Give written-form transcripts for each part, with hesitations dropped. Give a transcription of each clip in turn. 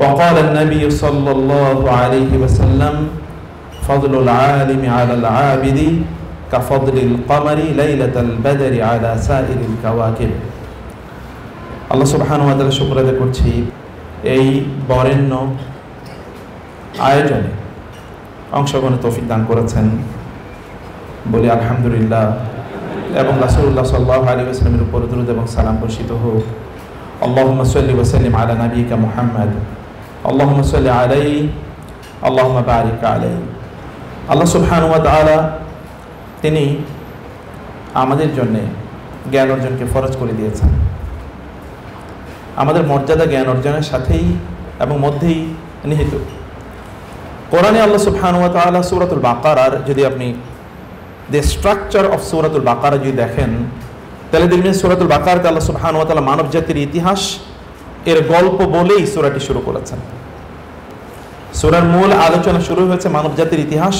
وقال النبي صلى الله عليه وسلم فضل العالم على العابد كفضل القمر ليلة البدر على سائر الكواكب। আল্লাহ সুবহানাহু ওয়া তাআলা শুকর আদায় করছি এই বরেণ্য আয়োজনে অংশগ্রহণের তৌফিক দান করেছেন বলি আলহামদুলিল্লাহ, এবং রাসূলুল্লাহ সাল্লাল্লাহু আলাইহি ওয়াসাল্লামের উপর দরুদ এবং সালাম বর্ষিত হোক। আল্লাহুম্মা সাল্লি ওয়া সাল্লিম আলা নাবিয়িকা মুহাম্মদ, আল্লাহুম্মা সাল্লি আলাইহি, আল্লাহুম্মা বারিক আলাইহি। আল্লাহ সুবহানাহু ওয়া তাআলা তিনি আমাদের জন্য জ্ঞান অর্জনকে ফরজ করে দিয়েছেন। আমাদের মর্যাদা জ্ঞান অর্জনের সাথেই এবং মধ্যেই নিহিত। কোরআনে আল্লাহ সুবহানাহু ওয়া তাআলা সূরাতুল বাকারার যদি আপনি দ্য স্ট্রাকচার অফ সূরাতুল বাকারা যদি দেখেন, তাহলে দেখবেন সূরাতুল বাকারাতে আল্লাহ সুবহানাহু ওয়া তাআলা মানব জাতির ইতিহাস এর গল্প বলেই সূরাটি শুরু করেছেন। সূরার মূল আলোচনা শুরু হয়েছে মানব জাতির ইতিহাস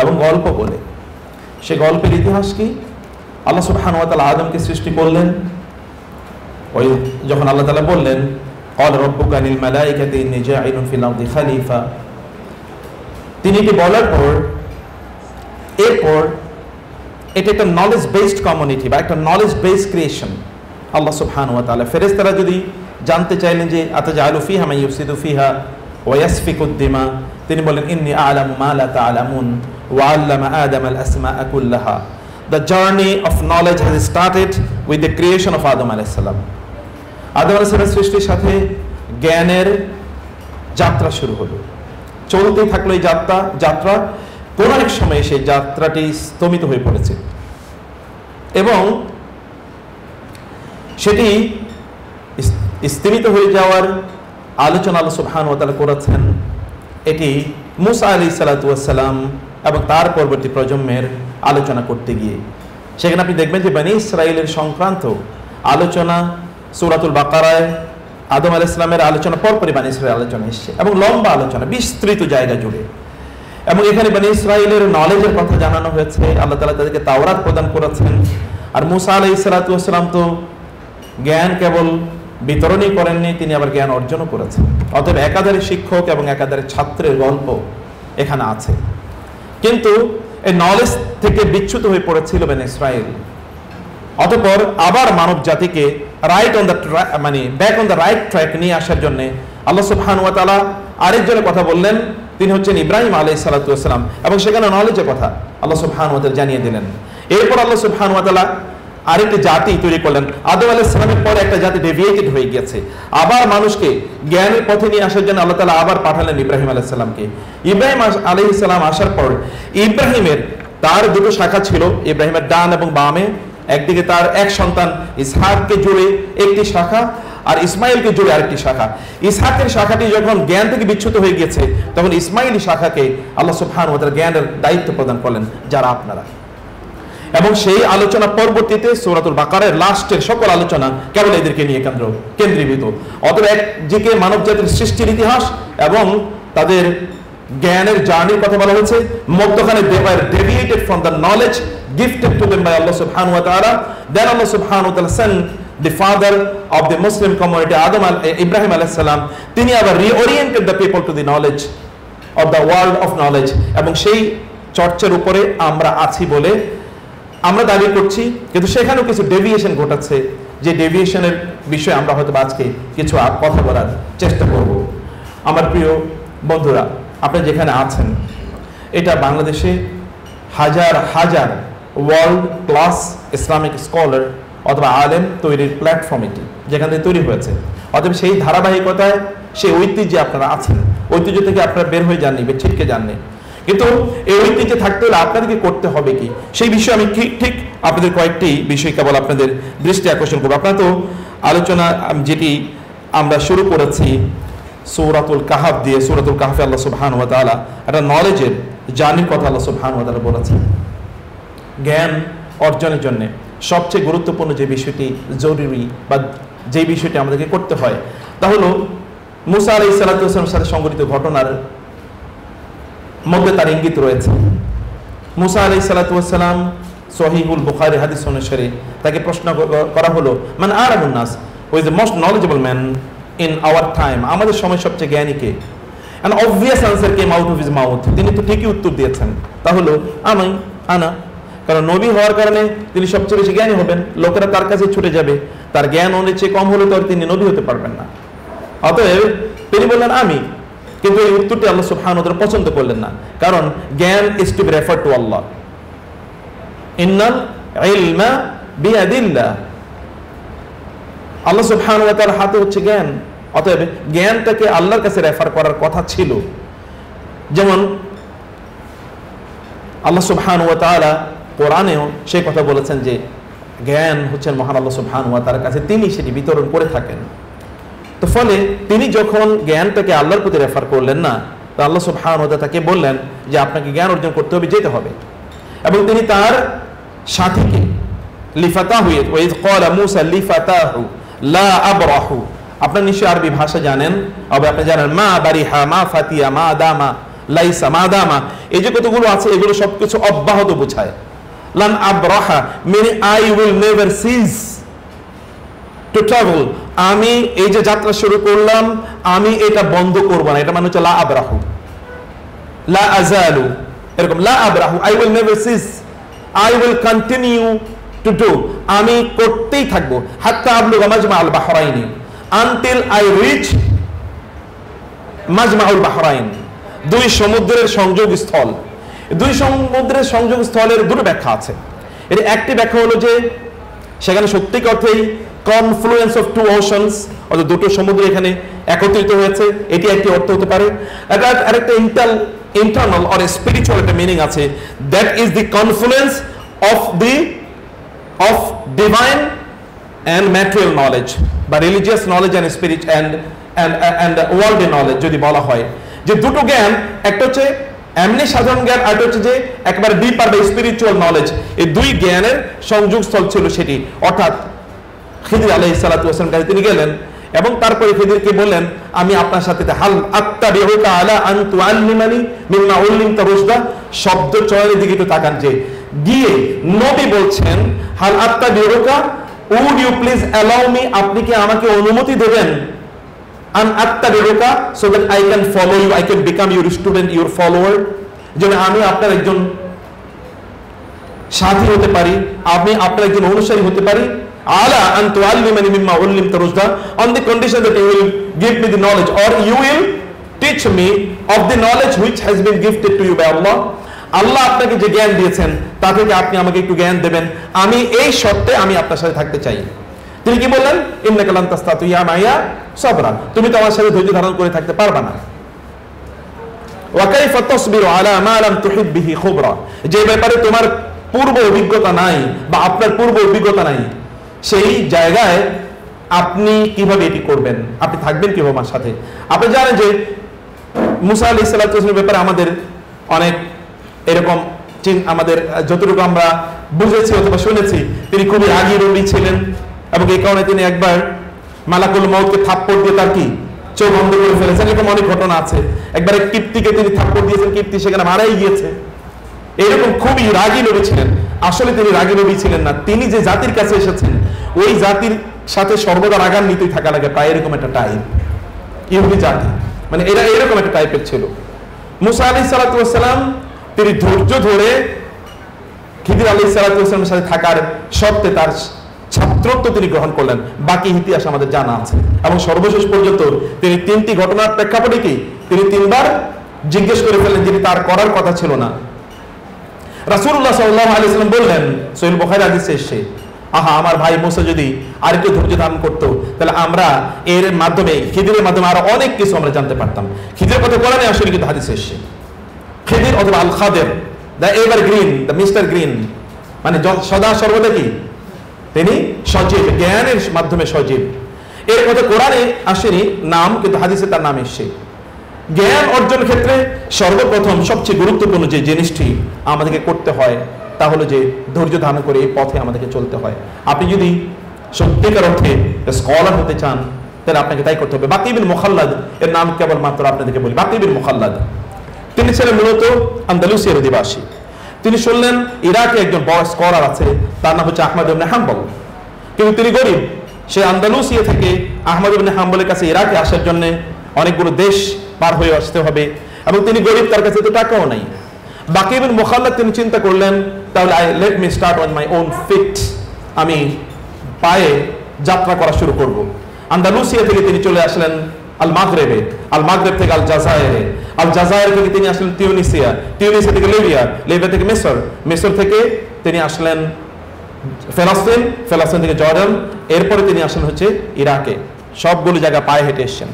এবং গল্প বলে। সে গল্পের ইতিহাস কি? আল্লাহ সুবহানাহু ওয়া তাআলা আদমকে সৃষ্টি করলেন। ওই যখন আল্লাহ তাআলা বললেন ক্বাল রাব্বুকা লিল মালাইকাতি ইন্নী জাইলুন ফিল আরদি খলিফা, তিনি এটি বলার পর এরপর এটা একটা নলেজ বেসড কমিউনিটি বা একটা নলেজ বেসড ক্রিয়েশন। আল্লাহ সুবহানাহু ওয়া তাআলা ফেরেশতারা যদি জানতে চাইলেন যে আতাজালু ফিহা মান ইউফসিদু ফিহা ওয়া ইয়াসফিকুদ দিমা, তিনি বলেন ইন্নী আ'লামু মা লা তা'লামুন ওয়া আল্লামা আদামা আল আসমা'a কুল্লাহা। The journey of knowledge has started with the creation of Adam alayhis salam. আদম আলাইহিস সালামের সৃষ্টির সাথে জ্ঞানের যাত্রা শুরু হলো, চলতেই থাকলো এই যাত্রা। কোন এক সময় সেই যাত্রাটি স্তমিত হয়ে পড়েছে এবং সেটি স্থিমিত হয়ে যাওয়ার আলোচনা আল্লাহ সুবহানাহু ওয়া তাআলা করেছেন। এটি মূসা আলাইহিস সালাতু ওয়াস সালাম এবং তার পরবর্তী প্রজন্মের আলোচনা করতে গিয়ে সেখানে আপনি দেখবেন যে বনী ইসরাইলের সংক্রান্ত আলোচনা সূরাতুল বাকারায় আদম আলাইহিস সালামের আলোচনা পরপরই বনী ইসরাইলের আলোচনা এসেছে এবং লম্বা আলোচনা বিস্তৃত জায়গা জুড়ে। এবং এখানে বনী ইসরাইলের নলেজের কথা জানানো হয়েছে। আল্লাহ তাআলা তাদেরকে তাওরাত প্রদান করেছেন। আর মূসা আলাইহিস সালাতু ওয়াস সালাম তো জ্ঞান কেবল বিতরণই করেননি, তিনি আবার জ্ঞান অর্জনও করেছেন। অতএব একাধারে শিক্ষক এবং একাধারে ছাত্রের গল্প এখানে আছে। কিন্তু এই নলেজ থেকে বিচ্যুত হয়ে পড়েছিল বনী ইসরাইল। অতঃপর আবার মানব জাতিকে back on the right track নিয়ে আসার জন্য আল্লাহ সুবহানাহু ওয়া তাআলা আরেকজনের কথা বললেন, তিনি হচ্ছেন ইব্রাহিম আলাইহিস সালাতু ওয়াস সালাম, এবং সেখানে নলেজের কথা আল্লাহ সুবহানাহু ওয়া তাআলা জানিয়ে দিলেন। এরপর আল্লাহ সুবহানাহু ওয়া তাআলা আরেকটি জাতি তৈরি করলেন। আদম আলাইহিস সালামের পরে একটা জাতি ডেভিয়েটেড হয়ে গেছে, আবার মানুষকে জ্ঞানের পথে নিয়ে আসার জন্য আল্লাহ তাআলা আবার পাঠালেন ইব্রাহিম আলাইহিস সালামকে। ইব্রাহিম আলাইহিস সালাম আসার পর ইব্রাহিমের তার দুটো শাখা ছিল, ইব্রাহিমের ডান এবং বামে। একদিকে তার এক সন্তান ইসহাককে জুড়ে একটি শাখা আর ইসমাইলকে জুড়ে আরেকটি শাখা। ইসহাকের শাখাটি যখন জ্ঞান থেকে বিচ্যুত হয়ে গেছে তখন ইসমাইলি শাখাকে আল্লাহ সুবহানাহু ওয়া তাআলা জ্ঞানের দায়িত্ব প্রদান করলেন, যারা আপনারা। এবং সেই আলোচনা পরবর্তীতে সূরাতুল বাকারার লাস্টের সকল আলোচনা কেবল এদেরকে নিয়ে কেন্দ্রীভূত। অতএব একদিকে মানব জাতির সৃষ্টির ইতিহাস এবং তাদের জ্ঞানের জার্নির কথা বলা হয়েছে, মধ্যখানে they were deviated from the knowledge gifted to them by Allah subhanahu wa ta'ala. Then Allah subhanahu wa ta'ala sent the father of the Muslim community, Ibrahim alayhis salam. তিনি আবার reoriented the people to the knowledge of the world of knowledge, এবং সেই চর্চার উপরে আমরা আছি বলে আমরা দাবি করছি। কিন্তু সেখানেও কিছু ডেভিয়েশন ঘটাচ্ছে, যে ডেভিয়েশনের বিষয়ে আমরা হয়তো আজকে কিছু কথা বলার চেষ্টা করব। আমার প্রিয় বন্ধুরা, আপনি যেখানে আছেন, এটা বাংলাদেশে হাজার হাজার ওয়ার্ল্ড ক্লাস ইসলামিক স্কলার অথবা আলেম তৈরির প্ল্যাটফর্ম এটি, যেখান থেকে তৈরি হয়েছে। অতএব সেই ধারাবাহিকতায় সেই ঐতিহ্যে আপনারা আছেন, ঐতিহ্য থেকে আপনারা বের হয়ে যাননি, ছিটকে যাননি। কিন্তু এই ঐতিহ্যে থাকতে হলে আপনাদেরকে করতে হবে কি, সেই বিষয়ে আমি ঠিক আপনাদের কয়েকটি বিষয় কেবল আপনাদের দৃষ্টি আকর্ষণ করবো। আপনারা তো আলোচনা যেটি আমরা শুরু করেছি সূরাতুল কাহফ দিয়ে, সূরাতুল কাহফে আল্লাহ সুবহানাহু ওয়া তাআলা একটা নলেজের জার্নির কথা আল্লাহ সুবহানাহু ওয়া তাআলা বলেছেন। জ্ঞান অর্জনের জন্য সবচেয়ে গুরুত্বপূর্ণ যে বিষয়টি জরুরি বা যে বিষয়টি আমাদেরকে করতে হয় তা হলো মুসা আলাইহিস সালাতু ওয়াস সালামের সাথে সংঘটিত ঘটনার মধ্যে তার ইঙ্গিত রয়েছে। মুসা আলাইহিস সালাতু ওয়াস সালাম সহিহুল বুখারী হাদিস অনুসারে তাকে প্রশ্ন করা হলো, মান আ'লামুন নাস, who is the most knowledgeable man in our time, আমাদের সময় সবচেয়ে জ্ঞানী কে? An obvious answer came out of his mouth. তিনি তো ঠিকই উত্তর দিয়েছেন, তা হলো আনা। কারণ নবী হওয়ার কারণে তিনি সবচেয়ে বেশি জ্ঞানী হবেন, লোকেরা তার কাছে ছুটে যাবে, তার জ্ঞান অনেক চেয়ে কম হলে তো আর তিনি নবী হতে পারবেন না। অতএব তিনি বললেন আমি, কিন্তু এই উত্তরটি আল্লাহ সুবহানাহু ওয়া তাআলা পছন্দ করলেন না, কারণ জ্ঞান is to be refer to Allah. ইন্নাল ইলমা বিয়াদিল্লাহ, আল্লাহ সুবহানাহু ওয়া তাআলার হাতে হচ্ছে জ্ঞান। অতএব জ্ঞানটাকে আল্লাহর কাছে রেফার করার কথা ছিল। যেমন আল্লাহ সুবহানাহু ওয়া তাআলা কোরআনেও সেই কথা বলেছেন যে জ্ঞান হচ্ছেন মহান আল্লাহ সুবহানাহু ওয়া তাআলার কাছে, তিনি সেটি বিতরণ করে থাকেন। তো ফলে তিনি যখন জ্ঞানটাকে আল্লাহর প্রতি রেফার করলেন না, তো আল্লাহ সুবহানাহু ওয়া তাআলা তাকে বললেন যে আপনাকে জ্ঞান অর্জন করতে হবে, যেতে হবে। এবং তিনি তার সাথীকে লিফাতাহু, ওয়াইদ ক্বালা মূসা লিফাতাহু লা আবরাহু, আপনারা নিশ্চয়ই আরবি ভাষা জানেন, আপনি জানেন মা বারিহা, মা ফাতিয়া, মা দামা, লাইসা, মা দামা, এই যে কতগুলো আছে এগুলো সবকিছু অব্যাহত বোঝায়। লান আবরাহা মানে I will never cease to travel, আমি এই যে যাত্রা শুরু করলাম আমি এটা বন্ধ করব না, এটা মানে হচ্ছে লা আবরাহু, লা আযালু, এরকম লা আবরাহু, I will never cease, I will continue to do, আমি করতেই থাকবো, হাত্তা আবলুগা মাজমাআল বাহরাইনি, আনটিল আই রিচ মাজমাউল বাহরাইন, দুই সমুদ্রের সংযোগ স্থল। দুই সমুদ্রের সংযোগ স্থলের দুটো ব্যাখ্যা আছে। এর একটি ব্যাখ্যা হলো যে সেখানে সত্যিকার অর্থেই কনফ্লুয়েন্স অফ টু ওশনস, অর্থাৎ দুটো সমুদ্র এখানে একত্রিত হয়েছে, এটি একটি অর্থ হতে পারে। আরেকটা ইন্টারনাল অর স্পিরিচুয়াল একটা মিনিং আছে, that is the confluence of divine and material knowledge বা religious knowledge and spirit and worldly knowledge যদি বলা হয়, যে দুটো জ্ঞান, একটা হচ্ছে এমনি সাধারণ জ্ঞান, আর একটা হচ্ছে যে একবার ডিপার বা স্পিরিচুয়াল নলেজ, এই দুই জ্ঞানের সংযোগস্থল ছিল সেটি। অর্থাৎ খিদির আলাইহিস সালাতু ওয়াস সালাম কাছে তিনি গেলেন এবং তারপরে খিদিরকে বললেন আমি আপনার সাথে হাল আত্তাবিউকা আলা আন তুআল্লিমানি মিম্মা উল্লিমতা রুশদা, শব্দ চয়নের দিকে একটু তাকান, যে গিয়ে নবী বলছেন হাল আত্তাবিউকা, would you please allow me, আপনি কি আমাকে অনুমতি দেবেন, an attabi'uka, so that I can follow you, I can become your student, your follower, যেন আমি আপনার একজন সাথী হতে পারি, আমি আপনার একজন অনুসারী হতে পারি। আলা আন তুআল্লিমানি মিম্মা উল্লিমতা Rushda, on the condition that you will give me the knowledge or you will teach me of the knowledge which has been gifted to you by Allah, আল্লাহ আপনাকে যে জ্ঞান দিয়েছেন তা থেকে আপনি আমাকে একটু জ্ঞান দেবেন, আমি এই শর্তে আমি আপনার সাথে থাকতে চাই। তিনি কি বললেন, ইন্নাকা লান তাসতাতিয়া মাইয়া সাবরা, তুমি তো আমার সাথে ধৈর্য ধারণ করে থাকতে পারবে না। ওয়া কাইফা তাসবিরু আলা মা লাম তুহিব বিহি খুবরা, যে ব্যাপারে তোমার পূর্ব অভিজ্ঞতা নাই বা আপনার পূর্ব অভিজ্ঞতা নাই, সেই জায়গায় আপনি কিভাবে এটি করবেন, আপনি থাকবেন কিভাবে আমার সাথে। আপনি জানেন যে মুসা আলাইহিস সালাতু ওয়াস সালামের ব্যাপারে আমাদের অনেক এরকম আমাদের যতটুকু আমরা বুঝেছি অথবা শুনেছি, তিনি খুবই রাগী রবি ছিলেন এবং এই কারণে তিনি একবার মালাকুল মউতকে থাপ্পড় দিয়ে তার কি চোখ বন্ধ করে ফেলেছেন, এরকম অনেক ঘটনা আছে। একবার এক কিপ্তিকে তিনি থাপ্পড় দিয়েছেন, কিপ্তি সেখানে মারাই গিয়েছে। এরকম খুবই রাগী নবী ছিলেন। আসলে তিনি রাগী নবী ছিলেন না, তিনি যে জাতির কাছে এসেছেন ওই জাতির সাথে সর্বদা রাগান্বিতই থাকা লাগে, প্রায় এরকম একটা টাইপ ইহুদি জাতি, মানে এরা এরকম একটা টাইপের ছিল। মুসা আলাইহিস সালাতু ওয়াস সালাম তিনি ধৈর্য ধরে খিদির আলাইহিস সালাতু ওয়াস সালামের সাথে থাকার শর্তে তার ছাত্রত্ব তিনি গ্রহণ করলেন। বাকি ইতিহাস আমাদের জানা আছে। এবং সর্বশেষ পর্যন্ত তিনি তিনটি ঘটনার প্রেক্ষাপটে কি তিনি তিনবার জিজ্ঞেস করে ফেললেন, যেটি তার করার কথা ছিল না। রাসূলুল্লাহ সাল্লাল্লাহু আলাইহি ওয়াসাল্লাম বললেন, সহিহ বুখারী হাদিসে এসেছে, আহা আমার ভাই মুসা যদি আরেকটু ধৈর্য ধারণ করতো তাহলে আমরা এর মাধ্যমে খিদিরের মাধ্যমে আরো অনেক কিছু আমরা জানতে পারতাম। খিদিরের কথা কোরআনে আসলে কিন্তু হাদিসে এসেছে। খিদির অথবা আল খাদের, the ever green, the mister green, মানে সদা সর্বদা কি তিনি সজীব, জ্ঞানের মাধ্যমে সজীব। এর কথা কোরআনে আসেনি নাম, কিন্তু হাদিসে তার নাম এসেছে। জ্ঞান অর্জন ক্ষেত্রে সর্বপ্রথম সবচেয়ে গুরুত্বপূর্ণ যে জিনিসটি আমাদেরকে করতে হয় তা হলো যে ধৈর্য ধারণ করে এই পথে আমাদেরকে চলতে হয়। আপনি যদি সত্যিকার অর্থে স্কলার হতে চান তাহলে আপনাকে তাই করতে হবে। বাকি বিন মুখাল্লাদ এর নাম কেবলমাত্র আপনাদেরকে বলি, বাকি বিন মুখাল্লাদ তিনি ছিলেন মূলত আন্দালুসিয়ার অধিবাসী। তিনি শুনলেন ইরাকে একজন বড় স্কলার আছে, তার নাম হচ্ছে আহমদ ইবনে হাম্বল, কিন্তু তিনি গরিব, সে আন্দালুসিয়া থেকে আহমদ ইবনে হাম্বলের কাছে ইরাকে আসার জন্য অনেকগুলো দেশ পার হয়ে আসতে হবে, এবং তিনি গরিব, তার কাছে তো টাকাও নাই। বাকি ইবনে মুখাল্লাদ তিনি চিন্তা করলেন, তাহলে let me start on my own feet, আমি পায়ে যাত্রা করা শুরু করব। আন্দালুসিয়া থেকে তিনি চলে আসলেন আল মাগরেবে, আল মাগরেব থেকে আল জাজায়েরে, আল জাজায়ের থেকে তিনি আসলেন তিউনিসিয়া, তিউনিসিয়া থেকে লিবিয়া, লিবিয়া থেকে মিসর, মিসর থেকে তিনি আসলেন ফিলিস্তিন, ফিলিস্তিন থেকে জর্ডান, এরপরে তিনি আসলেন হচ্ছে ইরাকে। সবগুলো জায়গা পায়ে হেঁটে এসেছেন।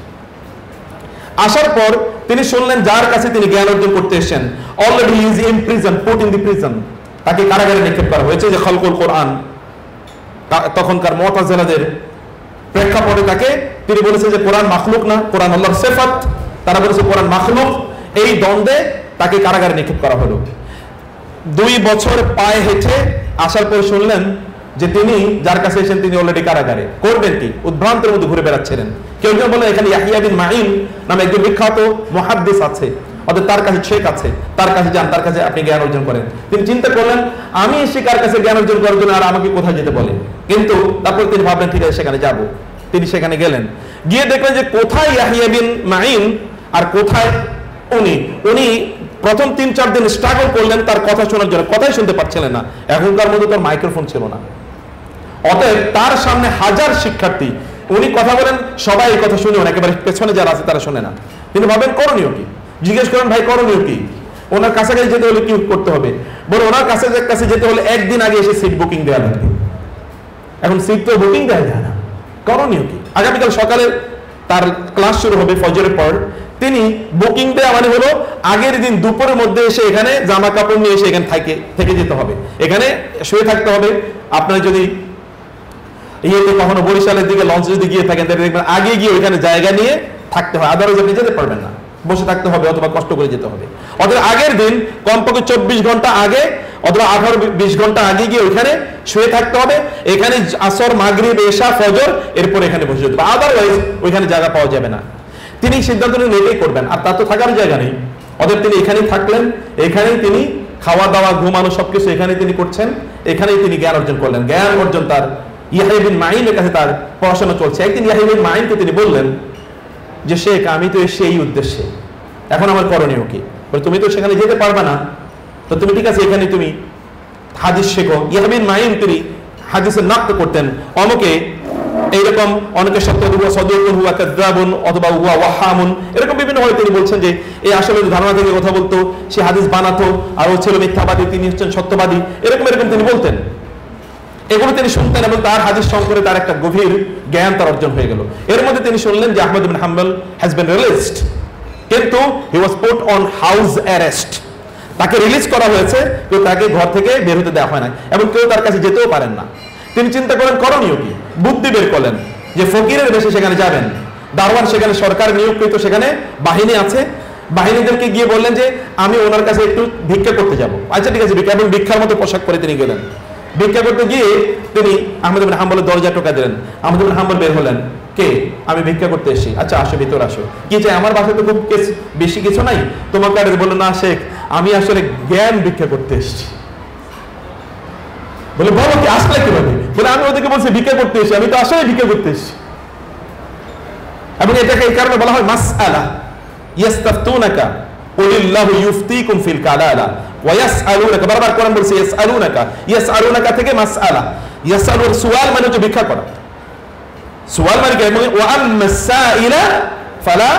আসার পর তিনি শুনলেন যার কাছে তিনি জ্ঞান অর্জন করতে এসেছেন already is in prison, put in the prison, তাকে কারাগারে নিক্ষেপ করা হয়েছে। যে খলকুল কোরআন, তখনকার মুতাজিলাদের প্রেক্ষাপটে তাকে তিনি বলেছেন যে কোরআন মাখলুক না, কোরআন আল্লাহর সিফাত, তারা বলেছে কোরআন মাখলুক। এই দ্বন্দ্বে তাকে কারাগারে নিক্ষেপ করা হলো। 2 বছর পায়ে হেঁটে আসার পর শুনলেন যে তিনি যার কাছে এসেছেন তিনি অলরেডি কারাগারে। করবেন কি? উদ্ভ্রান্তের মধ্যে ঘুরে বেড়াচ্ছিলেন। কেউ কেউ বলে এখানে ইয়াহিয়া বিন মাঈন নামে একজন বিখ্যাত মুহাদ্দিস আছে, অর্থাৎ তার কাছে শেখ আছে, তার কাছে যান, তার কাছে আপনি জ্ঞান অর্জন করেন। তিনি চিন্তা করলেন আমি এসে কার কাছে জ্ঞান অর্জন করার জন্য, আর আমাকে কোথায় যেতে বলে। কিন্তু তারপর তিনি ভাবলেন ঠিক আছে সেখানে যাব। তিনি সেখানে গেলেন, গিয়ে দেখলেন যে কোথায় ইয়াহিয়া বিন মাঈন আর কোথায় উনি প্রথম 3-4 দিন স্ট্রাগল করলেন তার কথা শোনার জন্য, কথাই শুনতে পাচ্ছিলেন না। এখনকার মধ্যে তার মাইক্রোফোন ছিল না, অতএব তার সামনে হাজার শিক্ষার্থী, উনি কথা বলেন সবাই এই কথা শুনে, একেবারে পেছনে যারা আছে তারা শুনে না। তিনি ভাবেন করণীয় কি? জিজ্ঞেস করেন ভাই করণীয় কি? ওনার কাছাকাছি যেতে হলে কি করতে হবে? বলে ওনার কাছে যেতে হলে একদিন আগে এসে সিট বুকিং দেওয়া লাগবে। এখন সিট তো বুকিং দেওয়া যায় না, করণীয় কি? আগামীকাল সকালে তার ক্লাস শুরু হবে ফজরের পর, তিনি বুকিং দেওয়া মানে হলো আগের দিন দুপুরের মধ্যে এসে এখানে জামা কাপড় নিয়ে এসে এখানে থেকে যেতে হবে, এখানে শুয়ে থাকতে হবে। আপনার যদি ইয়েতে কখনো বরিশালের দিকে লঞ্চ যদি গিয়ে থাকেন তাহলে দেখবেন আগে গিয়ে ওইখানে জায়গা নিয়ে থাকতে হয়, আদারওয়াইজ আপনি যেতে পারবেন না, বসে থাকতে হবে অথবা কষ্ট করে যেতে হবে। অথবা আগের দিন কমপক্ষে 24 ঘন্টা আগে অথবা 18-20 ঘন্টা আগে গিয়ে ওইখানে শুয়ে থাকতে হবে, এখানে আসর, মাগরিব, এশা, ফজর, এরপর এখানে বসে যেতে হবে, আদারওয়াইজ ওইখানে জায়গা পাওয়া যাবে না। তিনি সিদ্ধান্ত নিয়ে এটাই করবেন, আর তার তো থাকার জায়গা নেই। অতএব তিনি এখানেই থাকলেন, এখানেই তিনি খাওয়া দাওয়া, ঘুমানো সবকিছু এখানেই তিনি করছেন, এখানেই তিনি জ্ঞান অর্জন করলেন। জ্ঞান অর্জন তার ইয়াহিয়া বিন মাঈনের কাছে তার পড়াশোনা চলছে। একদিন ইয়াহিয়া বিন মাঈনকে তিনি বললেন যে শেখ আমি তো এসেছি এই উদ্দেশ্যে, এখন আমার করণীয় কি? বলে তুমি তো সেখানে যেতে পারবে না, তো তুমি ঠিক আছে এখানে তুমি হাদিস শেখো। ইয়াহিয়া বিন মাঈন তিনি হাদিসের নাক্ত করতেন, অমুকে এইরকম অনেকে অথবা ওয়াহামুন, এরকম বিভিন্ন হয় তিনি বলছেন যে এই আসলে ধারণা থেকে কথা বলতো, সে হাদিস বানাতো, আর ও ছিল মিথ্যাবাদী, তিনি হচ্ছেন সত্যবাদী, এরকম তিনি বলতেন। এগুলো তিনি শুনতেন এবং তার হাদিস সম্পর্কে তার একটা গভীর জ্ঞান তার অর্জন হয়ে গেল। এর মধ্যে তিনি শুনলেন যে Ahmad ibn Hanbal has been released, কিন্তু he was put on house arrest, তাকে রিলিজ করা হয়েছে, কেউ তাকে ঘর থেকে বের হতে দেওয়া হয় না এবং কেউ তার কাছে যেতেও পারেন না। তিনি চিন্তা করেন করণীয় কি? বুদ্ধি বের করলেন যে ফকিরের বেশে সেখানে যাবেন, দারওয়ান সেখানে সরকার নিয়োগকৃত, সেখানে বাহিনী আছে, বাহিনীদেরকে গিয়ে বললেন যে আমি ওনার কাছে একটু ভিক্ষা করতে যাব। আচ্ছা ঠিক আছে, ভিক্ষা, এবং ভিক্ষার মতো পোশাক পরে তিনি গেলেন। ভিক্ষা করতে গিয়ে তিনি আহমদ ইবনে হাম্বলের দরজা টোকা দিলেন। আহমদ ইবনে হাম্বল বের হলেন, কে? আমি ভিক্ষা করতে এসেছি। আচ্ছা আসো, ভিতর আসো। কি চাই? আমার বাসায় তো খুব বেশি কিছু নাই, তোমাকে আর বললো না শেখ আমি আসলে জ্ঞান ভিক্ষা করতে এসেছি। বলে বলো কি আসলে কিভাবে? বলে আমি ওদেরকে বলছি ভিক্ষা করতে এসেছি, আমি তো আসলে ভিক্ষা করতে এসেছি। এবং এটাকে এই কারণে বলা হয় মাসআলা, ইয়াস্তাফতুনাকা কুলিল্লাহু ইফতিকুম ফিল কালালা ওয়া ইয়াসআলুনাকা, বারবার কোরআন বলছে ইয়াসআলুনাকা, ইয়াসআলুনাকা থেকে মাসআলা, ইয়াসআলু সুয়াল মানে হচ্ছে ভিক্ষা করা, সুয়াল মানে কি? ওয়া আম্মাস সাইলা ফালা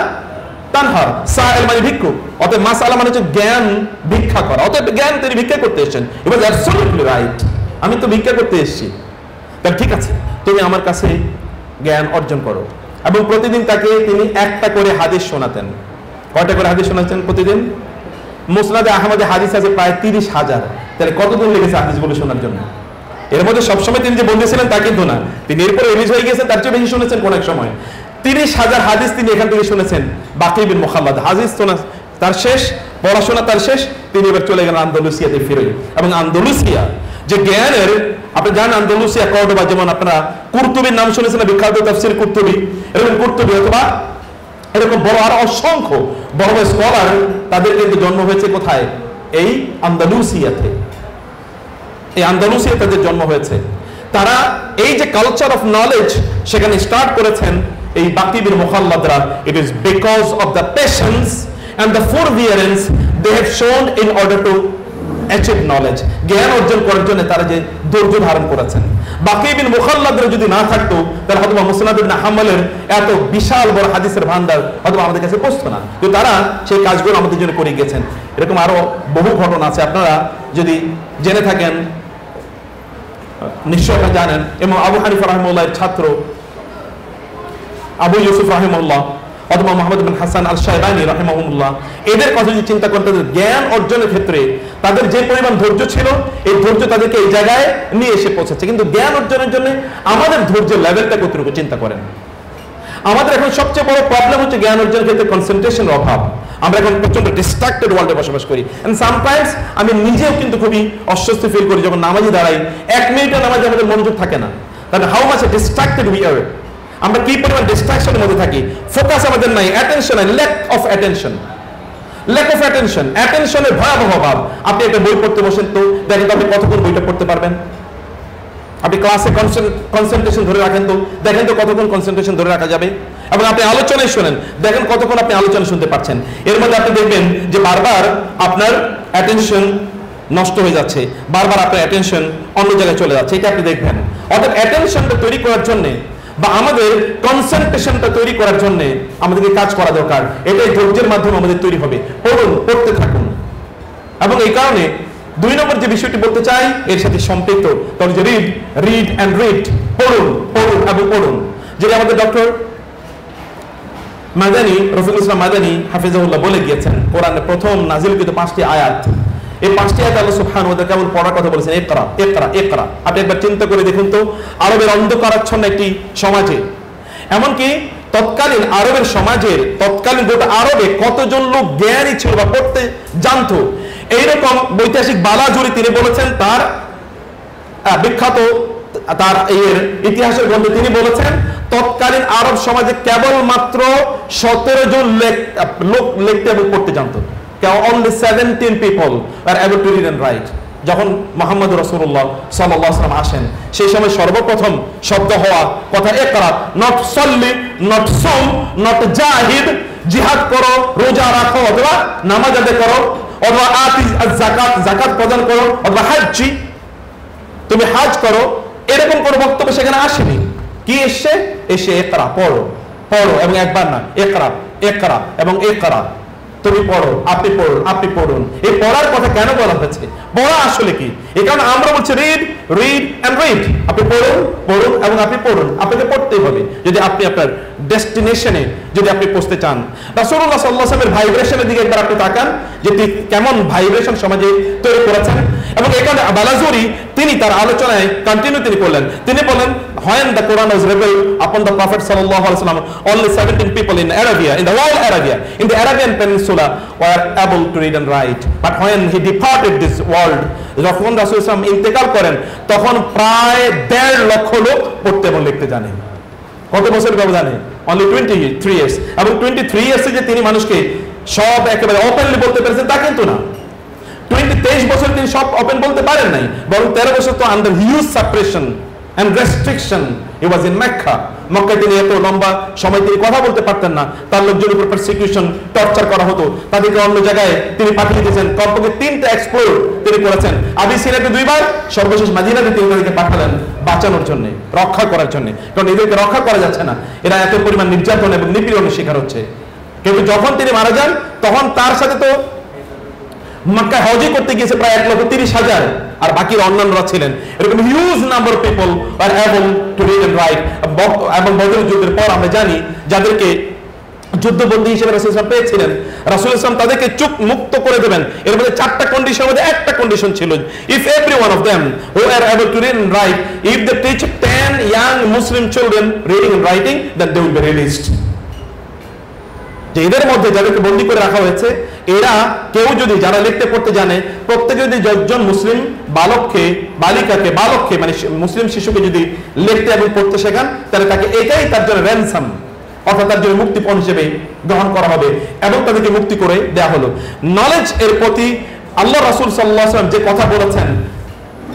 তানহার, সাইল মানে ভিক্ষু, অতএব মাসআলা মানে হচ্ছে জ্ঞান ভিক্ষা করা, অতএব জ্ঞান তিনি ভিক্ষা করতে এসেছেন। ইট ওয়াজ অ্যাবসলিউটলি রাইট, আমি তো ভিক্ষা করতে এসেছি, তাহলে ঠিক আছে তুমি আমার কাছে জ্ঞান অর্জন করো। এবং প্রতিদিন তাকে তিনি একটা করে হাদিস শোনাতেন। কয়টা করে হাদিস শোনাতেন প্রতিদিন? মুসনাদে আহমদে হাদিস আছে প্রায় 30,000। তাহলে কতদিন লেগেছে হাদিসগুলো শোনার জন্য? এর মধ্যে সবসময় তিনি যে বলতেছিলেন তা কিন্তু না, তিনি এরপরে রিলিজ হয়ে গেছেন, তার চেয়ে বেশি শুনেছেন কোন এক সময়। 30,000 হাদিস তিনি এখান থেকে শুনেছেন। বাকি বিন মুখাল্লাদ হাদিস শোনা তার শেষ, পড়াশোনা তার শেষ, তিনি এবার চলে গেলেন আন্দালুসিয়াতে ফিরে। এবং আন্দালুসিয়া যে জ্ঞানের, আপনি জানেন আন্দালুসিয়া কর্ডোবা, যেমন আপনারা কুরতুবির নাম শুনেছেন, বিখ্যাত তাফসীর কুরতুবি, এরকম কুরতুবি অথবা এরকম বড় আর অসংখ্য বড় বড় স্কলার, তাদের কিন্তু জন্ম হয়েছে কোথায়? এই আন্দালুসিয়াতে। এই আন্দালুসিয়া তাদের জন্ম হয়েছে। তারা এই যে কালচার অফ নলেজ সেখানে স্টার্ট করেছেন এই বাকি বিন মুখাল্লাদরা, it is because of the patience and the forbearance they have shown in order to achieve knowledge. জ্ঞান অর্জন করার জন্য তারা যে ধৈর্য ধারণ করেছেন। বাকি বিন মুখাল্লাদরা যদি না থাকতো তাহলে হয়তো মুসনাদ ইবনে হাম্বলের এত বিশাল বড় হাদিসের ভান্ডার হয়তো আমাদের কাছে পৌঁছতো না, তো তারা সেই কাজগুলো আমাদের জন্য করে গেছেন। এরকম আরো বহু ঘটনা আছে, আপনারা যদি জেনে থাকেন নিশ্চয় আপনারা জানেন। এবং আবু হানিফা রাহিমাহুল্লাহর ছাত্র আবু ইউসুফ রাহিমাহুল্লাহ অথবা মুহাম্মদ বিন হাসান আল শাইবানি রাহিমাহুল্লাহ, এদের কথা যদি চিন্তা করতে, জ্ঞান অর্জনের ক্ষেত্রে তাদের যে পরিমাণ ধৈর্য ছিল, এই ধৈর্য তাদেরকে এই জায়গায় নিয়ে এসে পৌঁছেছে। কিন্তু জ্ঞান অর্জনের জন্য আমাদের ধৈর্যের লেভেলটা কতটুকু চিন্তা করেন। আমাদের এখন সবচেয়ে বড় প্রবলেম হচ্ছে জ্ঞান অর্জনের ক্ষেত্রে কনসেন্ট্রেশনের অভাব। আমরা এখন প্রচন্ড ডিস্ট্রাক্টেড ওয়ার্ল্ডে বসবাস করি, এন্ড সামটাইমস আমি নিজেও কিন্তু খুবই অস্বস্তি ফিল করি যখন নামাজে দাঁড়াই, 1 মিনিটের নামাজে আমাদের মনোযোগ থাকে না। তাহলে how much distracted we are, আমরা কি পরিমাণ ডিস্ট্রাকশনের মধ্যে থাকি, ফোকাস আমাদের নাই, attention, lack of attention, lack of attention, অ্যাটেনশনের ভয়াবহ অভাব। আপনি একটা বই পড়তে বসেন তো দেখেন তো আপনি কতক্ষণ বইটা পড়তে পারবেন। আপনি ক্লাসে কনসেন্ট্রেশন ধরে রাখেন তো দেখেন তো কতক্ষণ কনসেন্ট্রেশন ধরে রাখা যাবে। এবং আপনি আলোচনায় শোনেন, দেখেন কতক্ষণ আপনি আলোচনা শুনতে পারছেন। এর মধ্যে আপনি দেখবেন যে বারবার আপনার অ্যাটেনশন নষ্ট হয়ে যাচ্ছে, বারবার আপনার অ্যাটেনশন অন্য জায়গায় চলে যাচ্ছে, এটা আপনি দেখবেন। অর্থাৎ অ্যাটেনশনটা তৈরি করার জন্য বা আমাদের কনসেন্ট্রেশনটা তৈরি করার জন্য আমাদেরকে কাজ করা দরকার। এটাই ধৈর্যের মাধ্যমে আমাদের তৈরি হবে। পড়ুন, পড়তে থাকুন। এবং এই কারণে 2 নম্বর যে বিষয়টি বলতে চাই এর সাথে সম্পৃক্ত, তাহলে যে রিড, রিড অ্যান্ড রিড, পড়ুন, পড়ুন এবং পড়ুন। যেটা আমাদের ডক্টর মাদানী, রফিকুল ইসলাম মাদানী হাফিজাহুল্লাহ বলে গিয়েছেন, কোরআনের প্রথম নাজিলকৃত 5টি আয়াত, এই 5টি আয়াত আল্লাহ সুবহানাহু ওয়া তাআলা কেবল পড়ার কথা বলেছেন, ইকরা ইকরা ইকরা। আপনি একবার চিন্তা করে দেখুন তো, আরবের অন্ধকারাচ্ছন্ন একটি সমাজে, এমনকি তৎকালীন আরবের সমাজের, তৎকালীন গোটা আরবে কতজন লোক জ্ঞানী ছিল বা পড়তে জানতো, এইরকম বৈদেশিক বালাজুরি তিনি বলেছেন তার বিখ্যাত তার এর ইতিহাসের গ্রন্থে তিনি বলেছেন তৎকালীন আরব সমাজে কেবলমাত্র 17 জন লোক লিখতে এবং পড়তে জানতো। only 17 people were able to read and write. যখন মুহাম্মদ রাসূলুল্লাহ সাল্লাল্লাহু আলাইহি ওয়াসাল্লাম আসেন, সেই সময় সর্বপ্রথম শব্দ হওয়া কথা ইকরা, নট সল্লি, নট সোম, নট জাহিদ, জিহাদ করো, রোজা রাখো অথবা নামাজ আদায় করো অথবা আতি যাকাত, যাকাত প্রদান করো অথবা হাজ্জি, তুমি হাজ করো, এরকম কোনো বক্তব্য সেখানে আসেনি। কি এসে ইকরা, পড়ো, পড়ো এবং একবার না, ইকরা ইকরা এবং ইকরা, তুমি পড়ো, আপনি পড়ুন, আপনি পড়ুন। এই পড়ার কথা কেন বলা হয়েছে? পড়া আসলে কি? এই কারণে আমরা বলছি রিড, রিড এন্ড রিড। আপনি পড়ুন, পড়ুন এবং আপনি পড়ুন। আপনাকে পড়তেই হবে যদি আপনি আপনার ডেস্টিনেশনে যদি আপনি পৌঁছতে চান। রাসূলুল্লাহ সাল্লাল্লাহু আলাইহি ওয়াসাল্লামের ভাইব্রেশনের দিকে একবার আপনি তাকান যে তিনি কেমন ভাইব্রেশন সমাজে তৈরি করেছেন। এবং এখানে বালাজুরি তিনি তার আলোচনায় কন্টিনিউ তিনি করলেন, তিনি বলেন when the Quran was revealed upon the Prophet sallallahu alaihi wasallam, only 17 people in Arabia, in the whole Arabia, in the Arabian Peninsula were able to read and write. But when he departed this world, যখন রাসূল সাল্লাল্লাহু আলাইহি ওয়াসাল্লাম ইন্তেকাল করেন, তখন প্রায় 1.5 লক্ষ লোক পড়তে এবং লিখতে জানে। কত বছর ব্যবধানে? only 23 years। এবং 23 ইয়ার্সে যে তিনি মানুষকে সব একেবারে ওপেনলি বলতে পেরেছেন তা কিন্তু না। 23 বছর তিনি সব ওপেন বলতে পারেন নাই, বরং 13 বছর তো under huge suppression and restriction he was in Mecca। মক্কায় তিনি এত লম্বা সময় তিনি কথা বলতে পারতেন না, তার লোকজনের উপর পারসিকিউশন, টর্চার করা হতো, তাদেরকে অন্য জায়গায় তিনি পাঠিয়ে দিয়েছেন। কমপক্ষে 3টা এক্সপ্লোর তিনি করেছেন। আবিসিনিয়াতে 2 বার, সর্বশেষ মদিনাতে তিনি তাদেরকে পাঠালেন বাঁচানোর জন্য, রক্ষা করার জন্য, কারণ এদেরকে রক্ষা করা যাচ্ছে না, এরা এত পরিমাণ নির্যাতন এবং নিপীড়নের শিকার হচ্ছে। কিন্তু যখন তিনি মারা যান তখন তার সাথে তো মক্কায় হজ করতে গিয়েছে প্রায় 1,30,000, আর বাকি অন্যান্যরা ছিলেন। এরকম huge number of people are able to read and write. এবং বদরের যুদ্ধের পর আমরা জানি যাদেরকে যুদ্ধবন্দী হিসেবে রাসূল সাল্লাল্লাহু আলাইহি ওয়াসাল্লাম পেয়েছিলেন, রাসূল সাল্লাল্লাহু আলাইহি ওয়াসাল্লাম তাদেরকে চুপ মুক্ত করে দেবেন। এর মধ্যে 4টা কন্ডিশনের মধ্যে একটা কন্ডিশন ছিল, if every one of them who are able to read and write, if they teach 10 young Muslim children reading and writing, then they will be released. যে এদের মধ্যে যাদেরকে বন্দী করে রাখা হয়েছে, এরা কেউ যদি যারা লিখতে পড়তে জানে, প্রত্যেকে যদি 10 জন মুসলিম বালককে, বালিকাকে, বালককে মানে মুসলিম শিশুকে যদি লিখতে এবং পড়তে শেখান, তাহলে তাকে এটাই তার জন্য র্যানসাম, অর্থাৎ তার জন্য মুক্তিপণ হিসেবে গ্রহণ করা হবে এবং তাদেরকে মুক্তি করে দেয়া হলো। নলেজ এর প্রতি আল্লাহ রাসূল সাল্লাল্লাহু আলাইহি ওয়াসাল্লাম যে কথা বলেছেন,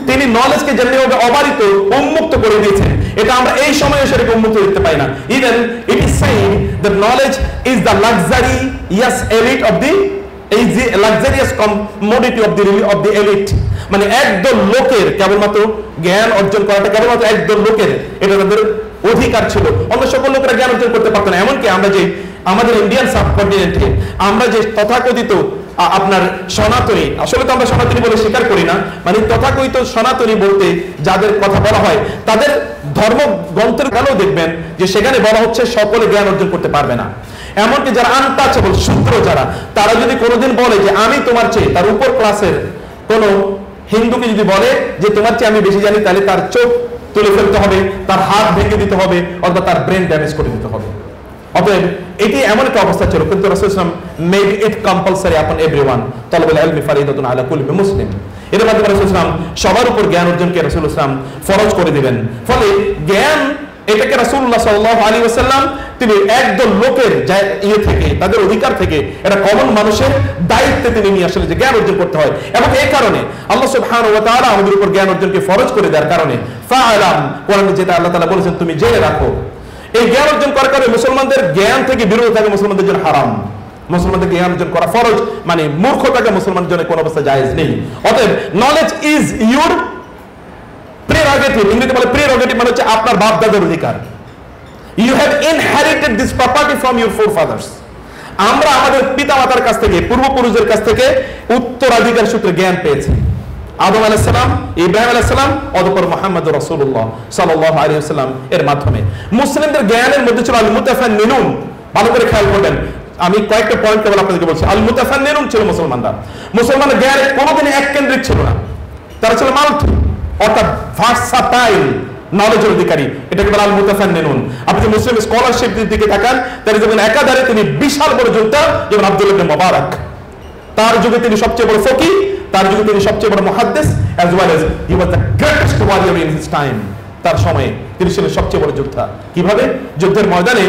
তিনি নলেজকে যেমনিভাবে অবারিত উন্মুক্ত করে দিয়েছেন, এটা আমরা এই সময়ে এসে উন্মুক্ত দেখতে পাই না। Even it is said that knowledge is the luxurious elite of the luxurious commodity of the elite, মানে একদল লোকের কেবলমাত্র জ্ঞান অর্জন করাটা কেবলমাত্র একদল লোকের, এটা তাদের অধিকার ছিল, অন্য সকল লোকেরা জ্ঞান অর্জন করতে পারতো না। এমনকি আমরা যে আমাদের ইন্ডিয়ান সাবকন্টিনেন্টে আমরা যে তথাকথিত আপনার সনাতনী, আসলে তো আমরা সনাতনী বলে স্বীকার করি না, মানে তথাকথিত সনাতনী বলতে যাদের কথা বলা হয় তাদের ধর্মগ্রন্থের কালেও দেখবেন যে সেখানে বলা হচ্ছে সকলে জ্ঞান অর্জন করতে পারবে না। এমনকি যারা আনটাচেবল শূদ্র যারা, তারা যদি কোনোদিন বলে যে আমি তোমার চেয়ে, তার উপর ক্লাসের কোন হিন্দুকে যদি বলে যে তোমার চেয়ে আমি বেশি জানি, তাহলে তার চোখ তুলে ফেলতে হবে, তার হাত ভেঙে দিতে হবে, অথবা তার ব্রেন ড্যামেজ করে দিতে হবে। অতএব এটি এমন একটা অবস্থা ছিল, কিন্তু রাসূল সাল্লাল্লাহু আলাইহি ওয়াসাল্লাম মেড ইট কম্পালসরি আপন এভরিওয়ান, তালাবুল ইলমি ফারিদাতুন আলা কুল্লি মুসলিম। এর মাধ্যমে রাসূল সাল্লাল্লাহু আলাইহি ওয়াসাল্লাম সবার উপর জ্ঞান অর্জনকে রাসূল সাল্লাল্লাহু আলাইহি ওয়াসাল্লাম ফরজ করে দিবেন। ফলে জ্ঞান এটাকে রাসূলুল্লাহ সাল্লাল্লাহু আলাইহি ওয়াসাল্লাম তিনি একদল লোকের থেকে, তাদের অধিকার থেকে, এটা কমন মানুষের দায়িত্বে তিনি নিয়ে আসলে যে জ্ঞান অর্জন করতে হয়। এবং এই কারণে আল্লাহ সুবহানাহু ওয়া তাআলা আমাদের উপর জ্ঞান অর্জনকে ফরজ করে দেওয়ার কারণে ফাআলাম, কোরআনে যেটা আল্লাহ তাআলা বলেছেন তুমি জেনে রাখো, এই জ্ঞান অর্জন করার কারণে মুসলমানদের জ্ঞান থেকে বিরত থাকা মুসলমানদের জন্য হারাম। মুসলমানদের জ্ঞান অর্জন করা ফরজ, মানে মূর্খতাকে মুসলমানের জন্য কোনো অবস্থা জায়েজ নেই। অতএব নলেজ ইজ ইউর প্রেরোগেটিভ, ইংরেজিতে বলে প্রেরোগেটিভ মানে হচ্ছে আপনার বাপ দাদার অধিকার। You have inherited this property from your forefathers. আমরা আমাদের পিতামাতার কাছ থেকে, পূর্বপুরুষদের কাছ থেকে উত্তরাধিকার সূত্রে জ্ঞান পেয়েছি। আদম আলাইহিস সালাম, ইব্রাহিম আলাইহিস সালাম, অতঃপর মুহাম্মদুর রাসূলুল্লাহ সাল্লাল্লাহু আলাইহি ওয়াসাল্লাম এর মাধ্যমে। মুসলিমদের জ্ঞানের মধ্যে ছিল আল মুতাফান্নিনুন, ভালো করে খেয়াল করবেন, আমি কয়েকটা পয়েন্ট কেবল আপনাদেরকে বলছি। আল মুতাফান্নিনুন ছিল মুসলমানরা, মুসলমানদের জ্ঞান কোনোদিনই এক কেন্দ্রিক ছিল না, তারা ছিল মাল্টি, অর্থাৎ ভার্সাটাইল নলেজের অধিকারী, এটাকে বলা আল মুতাফান্নিনুন। আপনি যদি মুসলিম স্কলারশিপ দিকে তাকান, তাহলে যেমন একাধারে তিনি বিশাল বড় যোদ্ধা, যেমন আব্দুল্লাহ ইবনে মুবারক, তার যুগে তিনি সবচেয়ে বড় ফকিহ, তার যুগে তিনি সবচেয়ে বড় মুহাদ্দিস, as well as he was the greatest warrior in his time, তার সময়ে তিনি ছিলেন সবচেয়ে বড় যোদ্ধা। কিভাবে? যুদ্ধের ময়দানে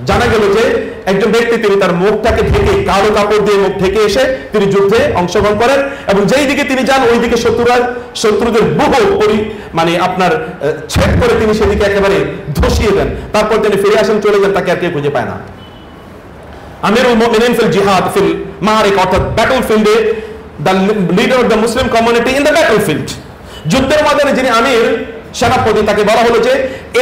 জানা গেল যে একজন ব্যক্তি তিনি তার মুখটাকে ঢেকে, কালো কাপড় দিয়ে মুখ ঢেকে এসে তিনি যুদ্ধে অংশগ্রহণ করেন, এবং যেই দিকে তিনি যান ওই দিকে শত্রুদের বহু মানে আপনার ছেদ করে তিনি সেদিকে একেবারে ধসিয়ে দেন। তারপর তিনি ফিরে আসেন, চলে যান, তাকে আর কেউ খুঁজে পায় না। আমিরুল মুমিনিন ফিল জিহাদ ফিল মারিক, অর্থাৎ ব্যাটল ফিল্ডে, the leader of the Muslim community in the battlefield, যুদ্ধের ময়দানে যিনি আমির, সেনাপতি, তাকে বলা হলো যে